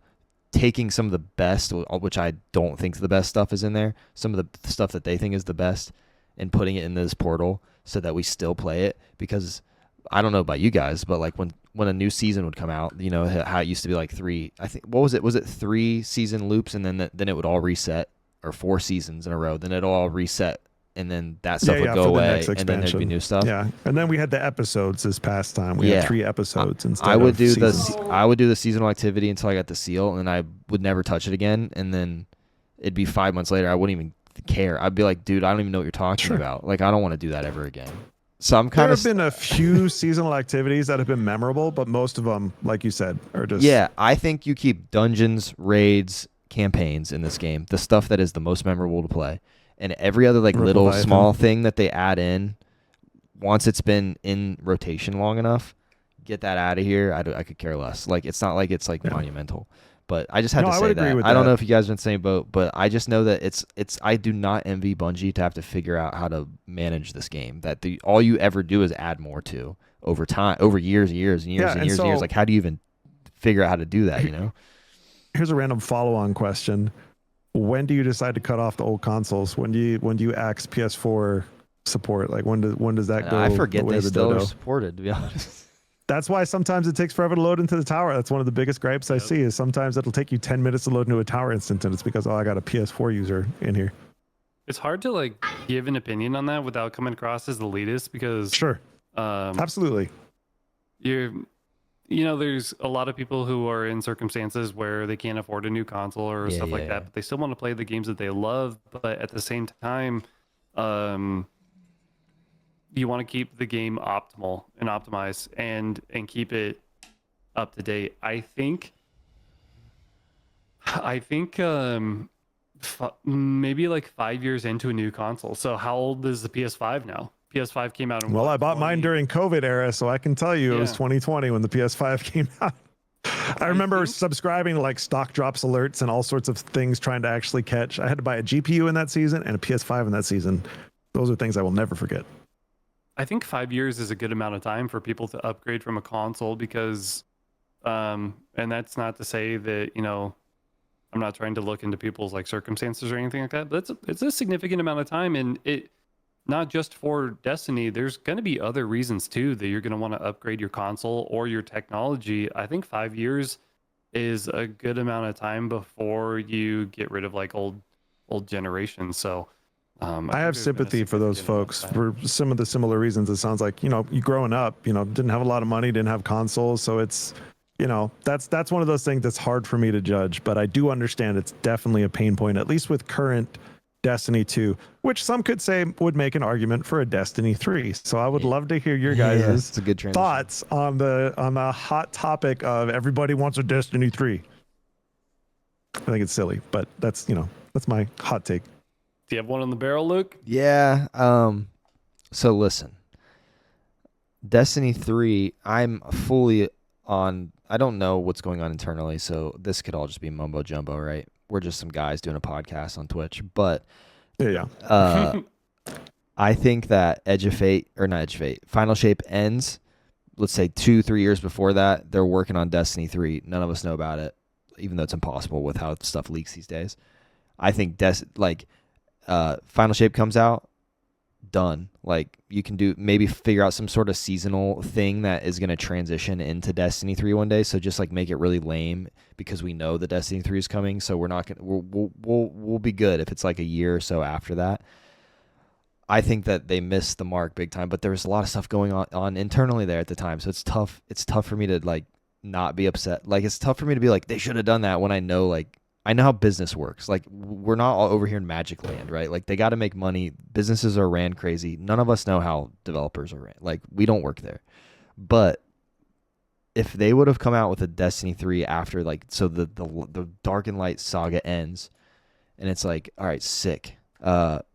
taking some of the best, which I don't think the best stuff is in there, some of the stuff that they think is the best, and putting it in this portal so that we still play it. Because I don't know about you guys, but, like, when a new season would come out, how it used to be, like, 3, I think, what was it? Was it 3 season loops, and then it would all reset, or 4 seasons in a row, then it'll all reset, and then that stuff would go away, and then there'd be new stuff. Yeah, and then we had the episodes this past time. We had 3 episodes instead I would of seasons. I would do the seasonal activity until I got the seal, and I would never touch it again, and then it'd be 5 months later, I wouldn't even care. I'd be like, dude, I don't even know what you're talking about. Like, I don't want to do that ever again. So I'm There kind have of been a few seasonal activities that have been memorable, but most of them, like you said, are just yeah. I think you keep dungeons, raids, campaigns in this game, the stuff that is the most memorable to play, and every other like little Leviathan. small thing that they add in. Once it's been in rotation long enough, get that out of here. I could care less. Like it's not like it's like Yeah. monumental. But I just had No, to I say would agree that. with I don't that. know if you guys are in the same boat, but I just know that it's. I do not envy Bungie to have to figure out how to manage this game. That all you ever do is add more to over time, over years and years and years Yeah, and and years and years. so Like how do you even figure out how to do that? You know? here's a random follow-on question: when do you decide to cut off the old consoles? When do you axe PS4 support? Like when does that go? I the forget way they of the still are dodo? supported. To be honest. That's why sometimes it takes forever to load into the tower. That's one of the biggest gripes I see is sometimes it'll take you 10 minutes to load into a tower instance, and it's because, I got a PS4 user in here. It's hard to like give an opinion on that without coming across as elitist because Sure. um, Absolutely. there's a lot of people who are in circumstances where they can't afford a new console or Yeah, stuff like yeah. that, but they still want to play the games that they love. But at the same time, you want to keep the game optimal and optimized and keep it up to date. Maybe like 5 years into a new console. So how old is the PS5 now? PS5 came out in Well, what, I bought mine 20? during COVID era, so I can tell you it was Yeah. 2020 when the PS5 came out. I remember think- subscribing to like stock drops alerts and all sorts of things trying to actually catch. I had to buy a GPU in that season and a PS5 in that season. Those are things I will never forget. I think 5 years is a good amount of time for people to upgrade from a console because, and that's not to say that, I'm not trying to look into people's like circumstances or anything like that, but it's a significant amount of time. And it, not just for Destiny, there's going to be other reasons too that you're going to want to upgrade your console or your technology. I think 5 years is a good amount of time before you get rid of like old generations. So, I think have there's been a sympathy for those significant amount of folks that. for some of the similar reasons. It sounds like, you growing up, didn't have a lot of money, didn't have consoles. So it's, that's one of those things that's hard for me to judge, but I do understand it's definitely a pain point, at least with current Destiny 2, which some could say would make an argument for a Destiny 3. So I would love to hear your guys' it's a good transition. thoughts on the hot topic of everybody wants a Destiny 3. I think it's silly, but that's my hot take. Do you have one on the barrel, Luke? Yeah. So listen, Destiny 3, I'm fully on. I don't know what's going on internally, so this could all just be mumbo jumbo, right? We're just some guys doing a podcast on Twitch, but Yeah. I think that Final Shape ends. Let's say 2-3 years before that, they're working on Destiny 3. None of us know about it, even though it's impossible with how stuff leaks these days. I think Final Shape comes out, done. Like you can maybe figure out some sort of seasonal thing that is going to transition into Destiny 3 one day. So just like make it really lame because we know the Destiny 3 is coming. So we're not going to, we'll be good if it's like a year or so after that. I think that they missed the mark big time, but there was a lot of stuff going on internally there at the time. So it's tough. It's tough for me to like not be upset. Like it's tough for me to be like, they should have done that when I know how business works. Like we're not all over here in Magic Land, right? Like they got to make money. Businesses are ran crazy. None of us know how developers are ran. Like we don't work there. But if they would have come out with a Destiny 3 after so the Dark and Light saga ends and it's like, all right, sick.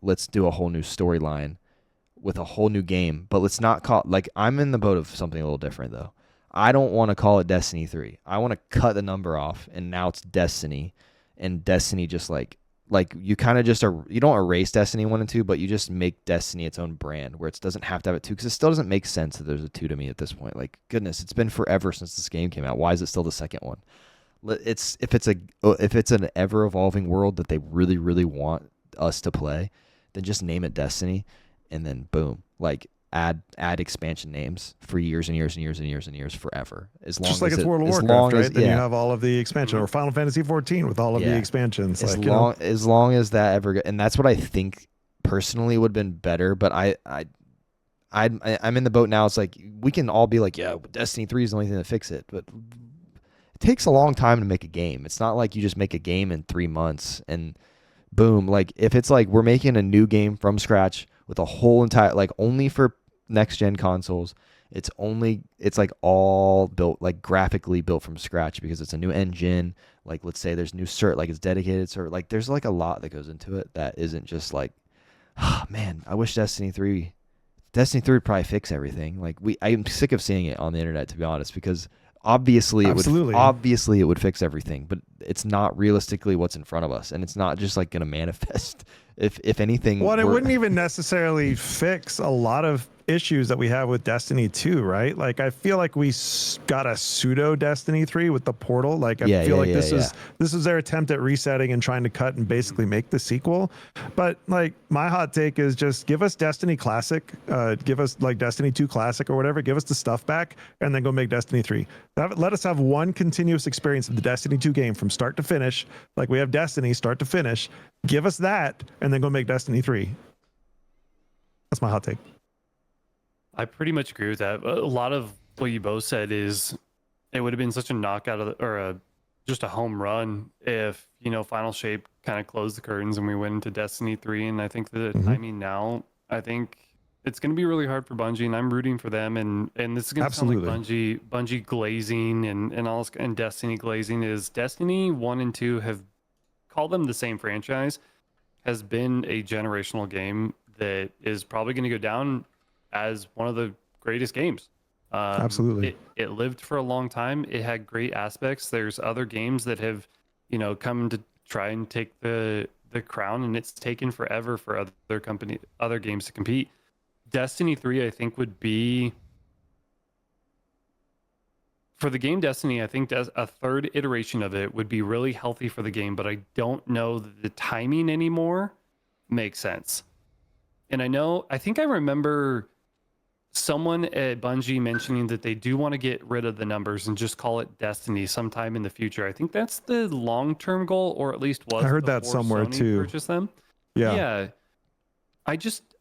Let's do a whole new storyline with a whole new game, but let's not call I'm in the boat of something a little different though. I don't want to call it Destiny 3. I want to cut the number off and now it's Destiny. And Destiny just like you kind of just you don't erase Destiny 1 and 2, but you just make Destiny its own brand where it doesn't have to have a 2 because it still doesn't make sense that there's a 2 to me at this point. Like goodness, it's been forever since this game came out. Why is it still the second one? If it's an ever evolving world that they really really want us to play, then just name it Destiny, and then boom, add expansion names for years and years and years and years and years forever. As long Just like as it's World of as Warcraft, long right? as, Then yeah. you have all of the expansion, or Final Fantasy 14 with all of the expansions. As long as that ever and that's what I think personally would have been better. But I'm in the boat now. It's like we can all be like, yeah, Destiny 3 is the only thing that fix it, but it takes a long time to make a game. It's not like you just make a game in 3 months and boom. Like if it's like we're making a new game from scratch with a whole entire only for next gen consoles. It's like all built, like graphically built from scratch, because it's a new engine. Like, let's say there's new cert, like it's dedicated cert. Like, there's like a lot that goes into it that isn't just like, oh, man, I wish Destiny 3 would probably fix everything. Like, I'm sick of seeing it on the internet, to be honest, because Absolutely. obviously it would fix everything, but it's not realistically what's in front of us, and it's not just like going to manifest. If anything, Well, it wouldn't even necessarily fix a lot of issues that we have with Destiny 2, right? Like, I feel like we got a pseudo Destiny 3 with the portal. Like, I feel like this is their attempt at resetting and trying to cut and basically make the sequel. But like, my hot take is just give us Destiny Classic, give us like Destiny 2 Classic or whatever, give us the stuff back, and then go make Destiny 3. Let us have one continuous experience of the Destiny 2 game from start to finish. Like we have Destiny start to finish. Give us that, and then go make Destiny 3. That's my hot take. I pretty much agree with that. A lot of what you both said is it would have been such a knockout just a home run if, Final Shape kind of closed the curtains and we went into Destiny 3. And I think the timing now, I think it's going to be really hard for Bungie, and I'm rooting for them. And this is going to sound like Bungie glazing and all this, and Destiny glazing is Destiny 1 and 2 have called them the same franchise, has been a generational game that is probably going to go down as one of the greatest games. Absolutely. It lived for a long time. It had great aspects. There's other games that have, come to try and take the crown, and it's taken forever for other games to compete. Destiny 3, I think, would be, for the game Destiny, I think a third iteration of it would be really healthy for the game, but I don't know that the timing anymore makes sense. And I think I remember someone at Bungie mentioning that they do want to get rid of the numbers and just call it Destiny sometime in the future. I think that's the long-term goal, or at least was. I heard that somewhere Sony too. Purchased them. Yeah.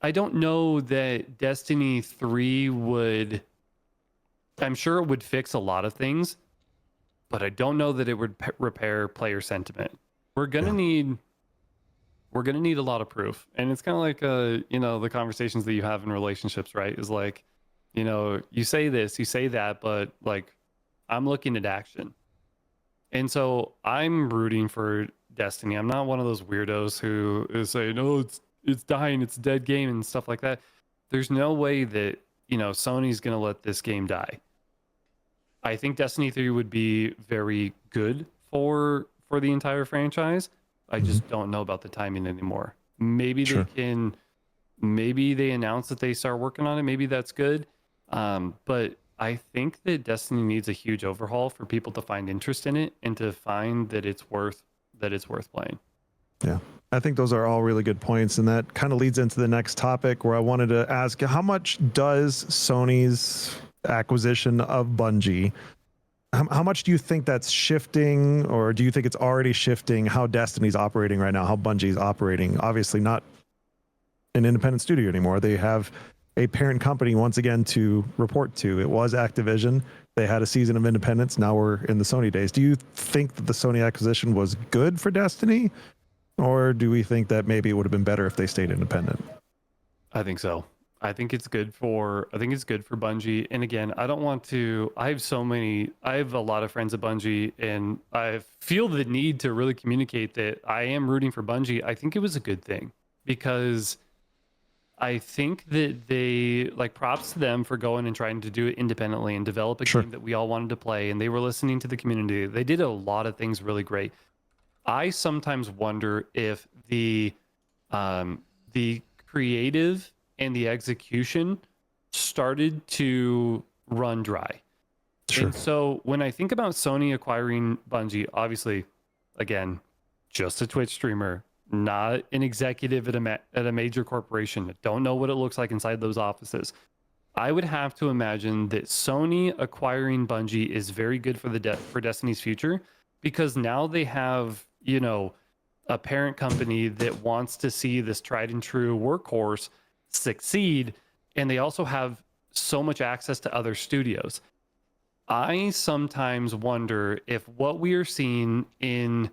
I don't know that Destiny 3 would. I'm sure it would fix a lot of things, but I don't know that it would repair player sentiment. We're gonna need a lot of proof, and it's kind of like the conversations that you have in relationships, right? Is like, you say this, you say that, but like, I'm looking at action. And so I'm rooting for Destiny. I'm not one of those weirdos who is saying, "Oh, it's dying, it's a dead game," and stuff like that. There's no way that Sony's gonna let this game die. I think Destiny 3 would be very good for the entire franchise. I just don't know about the timing anymore. Maybe maybe they announce that they start working on it. Maybe that's good. But I think that Destiny needs a huge overhaul for people to find interest in it and to find that it's worth playing. Yeah. I think those are all really good points. And that kind of leads into the next topic, where I wanted to ask, how much does Sony's acquisition of Bungie, how much do you think that's shifting, or do you think it's already shifting how Destiny's operating right now, how Bungie's operating? Obviously not an independent studio anymore. They have a parent company once again to report to. It was Activision. They had a season of independence. Now we're in the Sony days. Do you think that the Sony acquisition was good for Destiny, or do we think that maybe it would have been better if they stayed independent? I think so. I think it's good for Bungie. And again, I have a lot of friends at Bungie, and I feel the need to really communicate that I am rooting for Bungie. I think it was a good thing, because I think that they, like, props to them for going and trying to do it independently and develop a game that we all wanted to play. And they were listening to the community. They did a lot of things really great. I sometimes wonder if the creative and the execution started to run dry. Sure. And so when I think about Sony acquiring Bungie, obviously, again, just a Twitch streamer, not an executive at a major corporation. Don't know what it looks like inside those offices. I would have to imagine that Sony acquiring Bungie is very good for for Destiny's future, because now they have, a parent company that wants to see this tried and true workhorse succeed, and they also have so much access to other studios. I sometimes wonder if what we are seeing in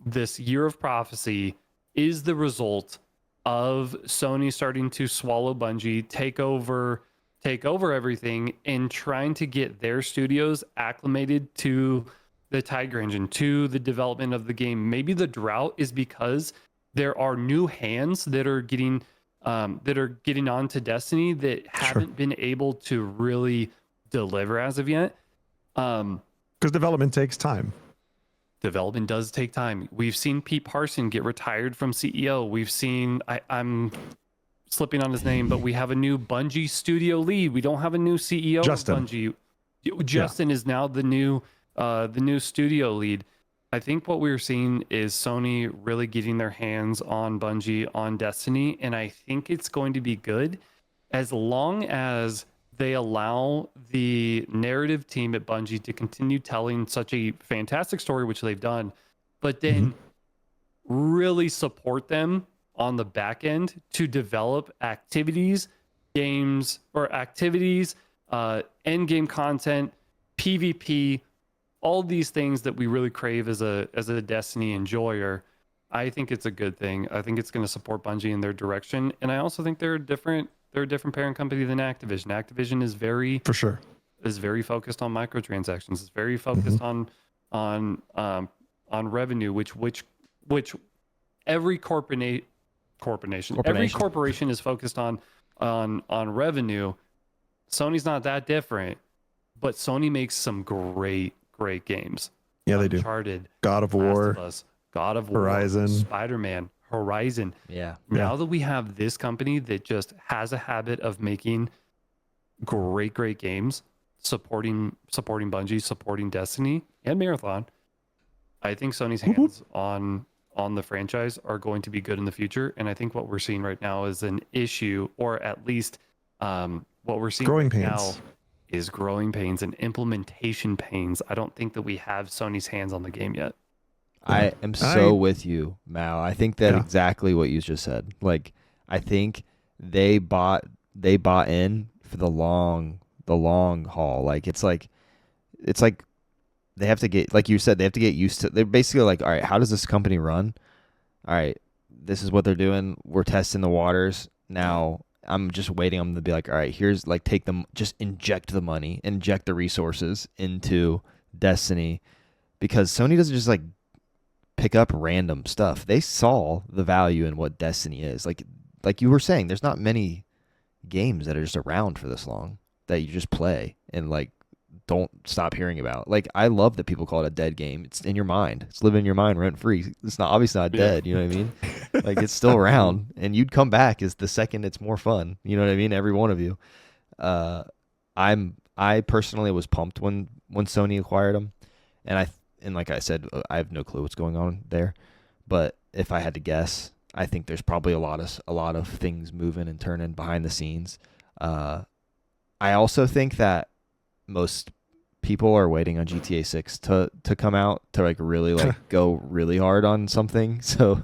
this year of prophecy is the result of Sony starting to swallow Bungie, take over take over everything and trying to get their studios acclimated to the Tiger engine, to the development of the game. Maybe the drought is because there are new hands that are getting onto Destiny that haven't been able to really deliver as of yet. Because development takes time. Development does take time. We've seen Pete Parson get retired from CEO. We've seen I'm slipping on his name, but we have a new Bungie studio lead. We don't have a new CEO Justin. of Bungie. Justin is now the new studio lead. I think what we're seeing is Sony really getting their hands on Bungie, on Destiny, and I think it's going to be good as long as they allow the narrative team at Bungie to continue telling such a fantastic story, which they've done, but then really support them on the back end to develop activities, games, or activities, end game content, PvP, all these things that we really crave as a Destiny enjoyer. I think it's a good thing. I think it's going to support Bungie in their direction, and I also think they're a different parent company than Activision. Activision is very focused on microtransactions. It's very focused on revenue, which every corporation is focused on revenue. Sony's not that different, but Sony makes some great games. Yeah, they do. Uncharted, God of War, Horizon, Spider-Man, Horizon. Yeah. Now that we have this company that just has a habit of making great games, supporting Bungie, supporting Destiny and Marathon, I think Sony's hands on the franchise are going to be good in the future. And I think what we're seeing right now is an issue, or at least what we're seeing growing right pains. now is growing pains and implementation pains. I don't think that we have Sony's hands on the game yet. I am so with you, Mal. I think that exactly what you just said. Like, I think they bought in for the long haul. Like it's like they have to get, like you said, they have to get used to. They're basically like, all right, how does this company run? All right, this is what they're doing. We're testing the waters. Now I'm just waiting on them to be like, all right, here's like, take them, just inject the money, inject the resources into Destiny, because Sony doesn't just like pick up random stuff. They saw the value in what Destiny is. Like you were saying, there's not many games that are just around for this long that you just play and like don't stop hearing about. Like, I love that people call it a dead game. It's in your mind. It's living in your mind rent free. It's not obviously not dead. You know what I mean? Like, it's still around, and you'd come back as the second it's more fun. You know what I mean? Every one of you. I personally was pumped when Sony acquired them, and like I said, I have no clue what's going on there. But if I had to guess, I think there's probably a lot of things moving and turning behind the scenes. I also think that most people are waiting on GTA 6 to come out to like really like go really hard on something. So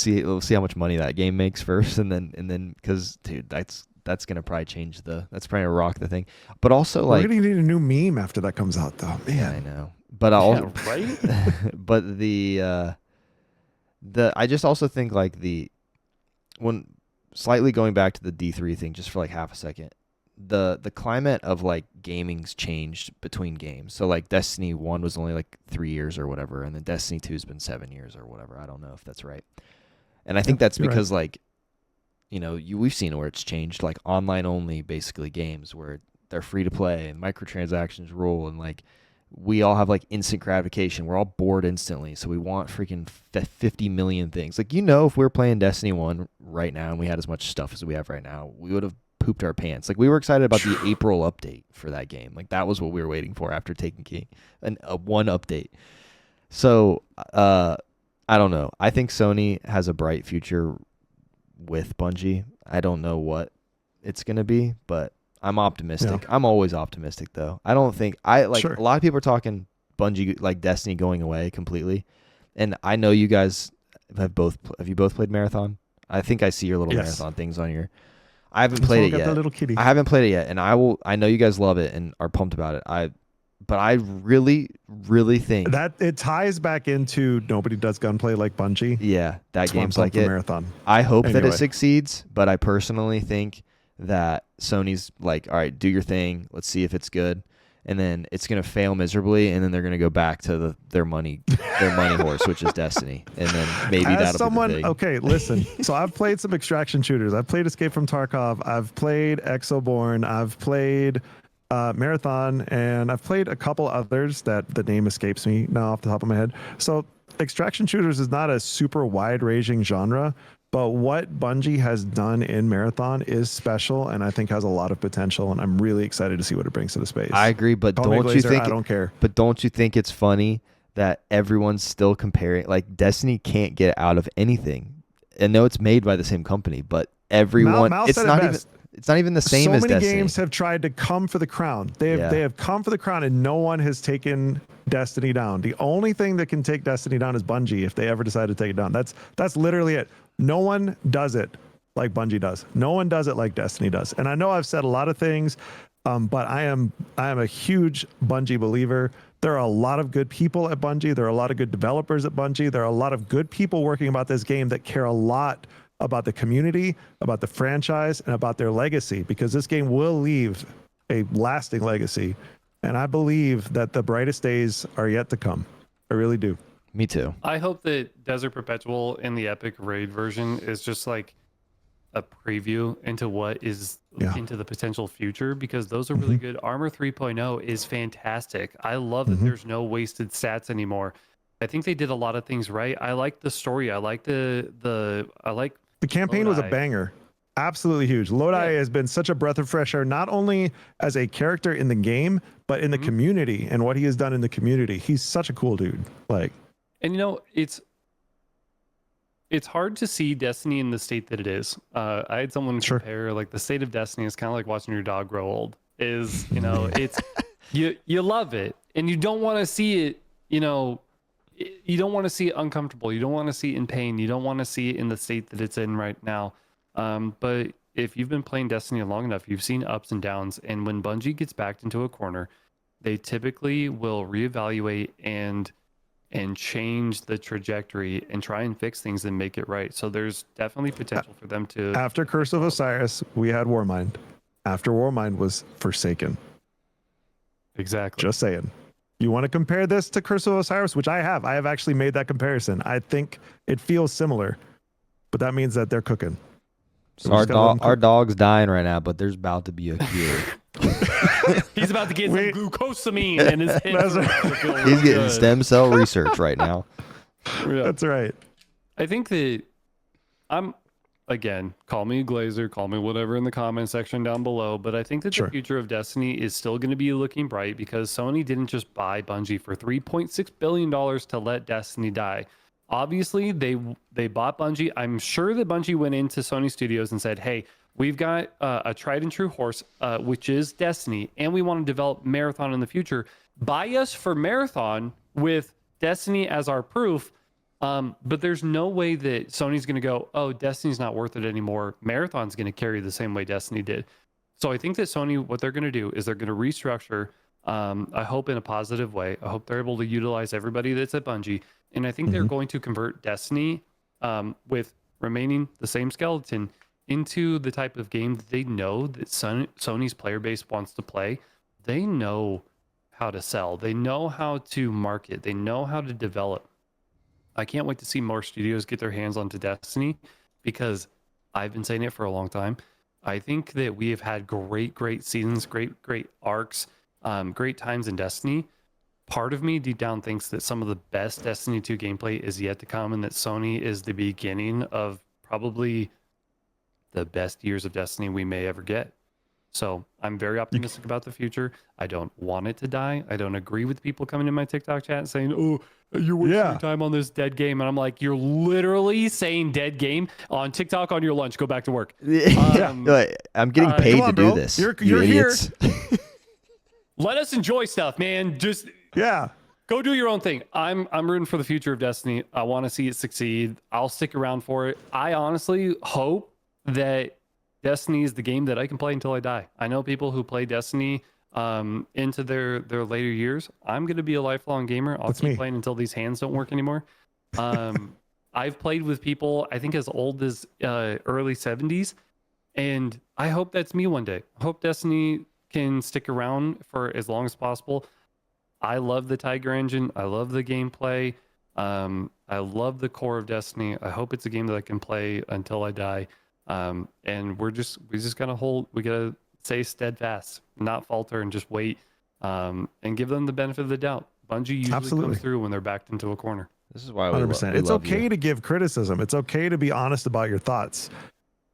we'll see how much money that game makes first, and then because dude, that's gonna probably that's probably gonna rock the thing. But also like, we're gonna need a new meme after that comes out, though. Man, yeah, I know. But right. But I just also think like when slightly going back to the D3 thing just for like half a second, the climate of like gaming's changed between games. So like Destiny 1 was only like 3 years or whatever, and then Destiny 2's been 7 years or whatever. I don't know if that's right. And I think that's because like, you know, we've seen where it's changed, like online only basically games where they're free to play and microtransactions rule, and like we all have like instant gratification. We're all bored instantly, so we want freaking 50 million things. Like, you know, if we were playing Destiny 1 right now and we had as much stuff as we have right now, we would have pooped our pants. Like, we were excited about the April update for that game. Like, that was what we were waiting for after Taken King, one update. So I don't know. I think Sony has a bright future with Bungie. I don't know what it's gonna be, but I'm optimistic. Yeah. I'm always optimistic, though. I don't think a lot of people are talking Bungie, like Destiny going away completely, and I know you guys have you both played Marathon? I think I see your little Marathon things on your. I haven't played it yet. Little kitty. I haven't played it yet, and I know you guys love it and are pumped about it. But I really, really think that it ties back into nobody does gunplay like Bungie. Yeah, that game's like it. Marathon. I hope that it succeeds, but I personally think that Sony's like, all right, do your thing. Let's see if it's good. And then it's going to fail miserably, and then they're going to go back to their money horse, which is Destiny. And then maybe As that'll someone, be the thing. okay, listen. So I've played some extraction shooters. I've played Escape from Tarkov. I've played Exoborn. I've played Marathon, and I've played a couple others that the name escapes me now off the top of my head. So extraction shooters is not a super wide-ranging genre, but what Bungie has done in Marathon is special, and I think has a lot of potential. And I'm really excited to see what it brings to the space. I agree, but Call me don't you Glazer, think? I don't care. But don't you think it's funny that everyone's still comparing? Like Destiny can't get out of anything. I know it's made by the same company, but everyone, Mal it's said it not even. best. It's not even the same so as many Destiny. games have tried to come for the crown. They Yeah. have come for the crown, and no one has taken Destiny down. The only thing that can take Destiny down is Bungie if they ever decide to take it down. That's literally it. No one does it like Bungie does. No one does it like Destiny does. And I know I've said a lot of things, but I am a huge Bungie believer. There are a lot of good people at Bungie. There are a lot of good developers at Bungie. There are a lot of good people working about this game that care a lot about the community, about the franchise, and about their legacy, because this game will leave a lasting legacy. And I believe that the brightest days are yet to come. I really do. Me too. I hope that Desert Perpetual in the Epic Raid version is just like a preview into what is into the potential future, because those are really good. Armor 3.0 is fantastic. I love that there's no wasted stats anymore. I think they did a lot of things right. I like the story. I like the campaign was a Lodi. banger. Absolutely huge. Lodi has been such a breath of fresh air, not only as a character in the game, but in the community and what he has done in the community. He's such a cool dude. Like, and you know, it's hard to see Destiny in the state that it is. I had someone compare like the state of Destiny is kind of like watching your dog grow old. Is, you know, it's you love it and you don't want to see it, you know, you don't want to see it uncomfortable. You don't want to see it in pain. You don't want to see it in the state that it's in right now. But if you've been playing Destiny long enough, you've seen ups and downs. And when Bungie gets backed into a corner, they typically will reevaluate and change the trajectory and try and fix things and make it right. So there's definitely potential for them to. After Curse of Osiris, we had Warmind. After Warmind was Forsaken. Exactly. Just saying. You want to compare this to Curse of Osiris, which I have. I have actually made that comparison. I think it feels similar, but that means that they're cooking. So our dog's dying right now, but there's about to be a cure. He's about to get some glucosamine in his head. He's getting stem cell research right now. Yeah. That's right. I think that again, call me Glazer, call me whatever in the comment section down below, but I think that the future of Destiny is still going to be looking bright, because Sony didn't just buy Bungie for $3.6 billion to let Destiny die. Obviously, they bought Bungie. I'm sure that Bungie went into Sony Studios and said, hey, we've got a tried and true horse, which is Destiny, and we want to develop Marathon in the future. Buy us for Marathon with Destiny as our proof. But there's no way that Sony's going to go, oh, Destiny's not worth it anymore. Marathon's going to carry the same way Destiny did. So I think that Sony, what they're going to do is they're going to restructure, I hope in a positive way. I hope they're able to utilize everybody that's at Bungie. And I think they're going to convert Destiny, with remaining the same skeleton, into the type of game that they know that Sony's player base wants to play. They know how to sell. They know how to market. They know how to develop. I can't wait to see more studios get their hands onto Destiny, because I've been saying it for a long time. I think that we have had great seasons, great arcs, great times in Destiny. Part of me deep down thinks that some of the best Destiny 2 gameplay is yet to come, and that Sony is the beginning of probably the best years of Destiny we may ever get. So I'm very optimistic about the future. I don't want it to die. I don't agree with people coming in my TikTok chat saying, oh, you're wasting your time on this dead game. And I'm like, you're literally saying dead game on TikTok on your lunch. Go back to work. I'm getting paid to do this. You're here. Let us enjoy stuff, man. Just go do your own thing. I'm rooting for the future of Destiny. I want to see it succeed. I'll stick around for it. I honestly hope that Destiny is the game that I can play until I die. I know people who play Destiny into their later years. I'm going to be a lifelong gamer. I'll keep playing until these hands don't work anymore. I've played with people, I think as old as early 70s, And I hope that's me one day. I hope Destiny can stick around for as long as possible. I love the Tiger engine. I love the gameplay. I love the core of Destiny. I hope it's a game that I can play until I die. And we just gotta stay steadfast, not falter, and just wait, and give them the benefit of the doubt. Bungie usually Absolutely. comes through when they're backed into a corner. This is why we 100%. we It's love okay you. to give criticism. It's okay to be honest about your thoughts.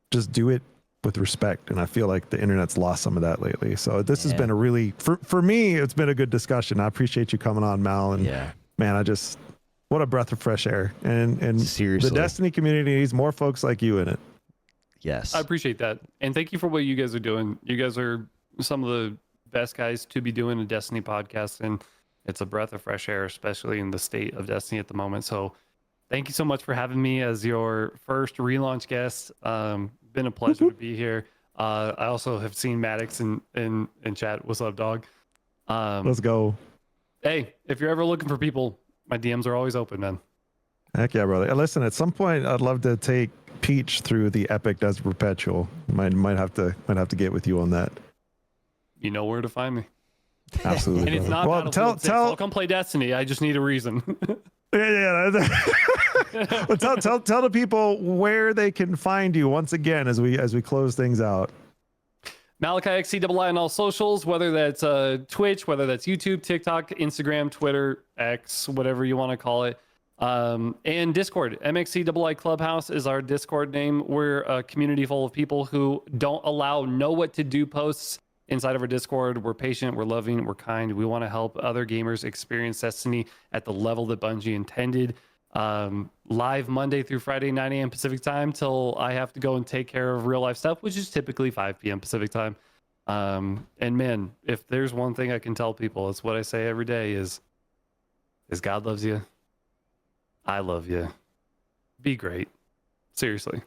Just do it with respect. And I feel like the internet's lost some of that lately. So this has Yeah. been a really, for me, it's been a good discussion. I appreciate you coming on, Mal. And Yeah. man, what a breath of fresh air. And Seriously. the Destiny community needs more folks like you in it. Yes. I appreciate that. And thank you for what you guys are doing. You guys are some of the best guys to be doing a Destiny podcast. And it's a breath of fresh air, especially in the state of Destiny at the moment. So thank you so much for having me as your first relaunch guest. Been a pleasure to be here. I also have seen Maddox in chat. What's up, dog? Let's go. Hey, if you're ever looking for people, my DMs are always open, man. Heck yeah, brother. And listen, at some point, I'd love to take Peach through the Epic Desert Perpetual. Might have to get with you on that. You know where to find me. Absolutely. And it's brother. not well, Battlefield 6. I'll come play Destiny. I just need a reason. Yeah. But tell the people where they can find you once again as we close things out. MalachiXCii on all socials, whether that's Twitch, whether that's YouTube, TikTok, Instagram, Twitter, X, whatever you want to call it. And Discord. MXCii Clubhouse is our Discord name. We're a community full of people who don't allow know what to do posts inside of our Discord. We're patient, we're loving, we're kind. We want to help other gamers experience Destiny at the level that Bungie intended. Live Monday through Friday, 9 a.m. Pacific time till I have to go and take care of real life stuff, which is typically 5 p.m. Pacific time. And man, if there's one thing I can tell people, it's what I say every day is God loves you. I love you. Be great. Seriously.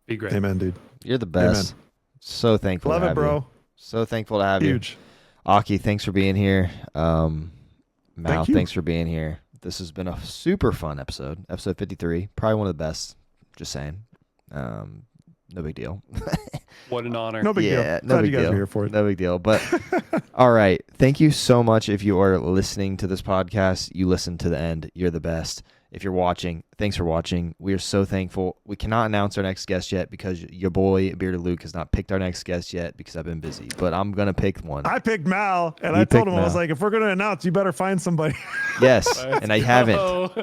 Be great. Amen, dude. You're the best. Amen. So thankful Love to it, have bro. you. So thankful to have Huge. you. Aki, thanks for being here. Mal, Thank you. thanks for being here. This has been a super fun episode. Episode 53. Probably one of the best. Just saying. No big deal. What an honor. No big deal. No Glad big you guys deal. are here for it. No big deal. But all right. Thank you so much. If you are listening to this podcast, you listen to the end. You're the best. If you're watching, thanks for watching. We are so thankful. We cannot announce our next guest yet because your boy Bearded Luke has not picked our next guest yet because I've been busy. But I'm gonna pick one. I picked Mal, and You I told picked him, I was Mal. like, if we're going to announce, you better find somebody. Yes, and I haven't.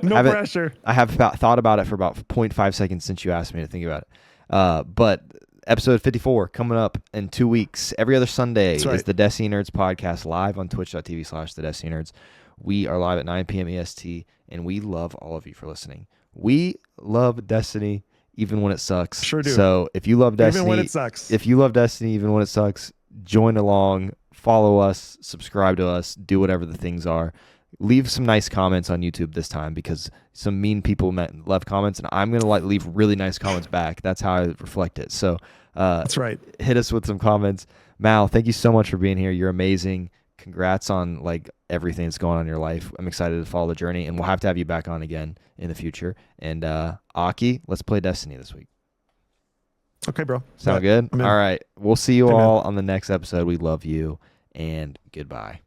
No Haven't- pressure. I have thought about it for about 0.5 seconds since you asked me to think about it. But episode 54 coming up in 2 weeks. Every other Sunday That's right. is the Destiny Nerds podcast live on twitch.tv/the Destiny Nerds. We are live at 9 p.m. EST, and we love all of you for listening. We love Destiny even when it sucks. Sure do. So if you love Destiny, Even when it sucks. if you love Destiny even when it sucks, join along, follow us, subscribe to us, do whatever the things are. Leave some nice comments on YouTube this time because some mean people left comments, and I'm going to leave really nice comments back. That's how I reflect it. So That's right. hit us with some comments. Mal, thank you so much for being here. You're amazing. Congrats on everything that's going on in your life. I'm excited to follow the journey, and we'll have to have you back on again in the future. And Aki, let's play Destiny this week. Okay, bro. Sound Yeah, good? I'm in. All right. We'll see you Amen. all on the next episode. We love you, and goodbye.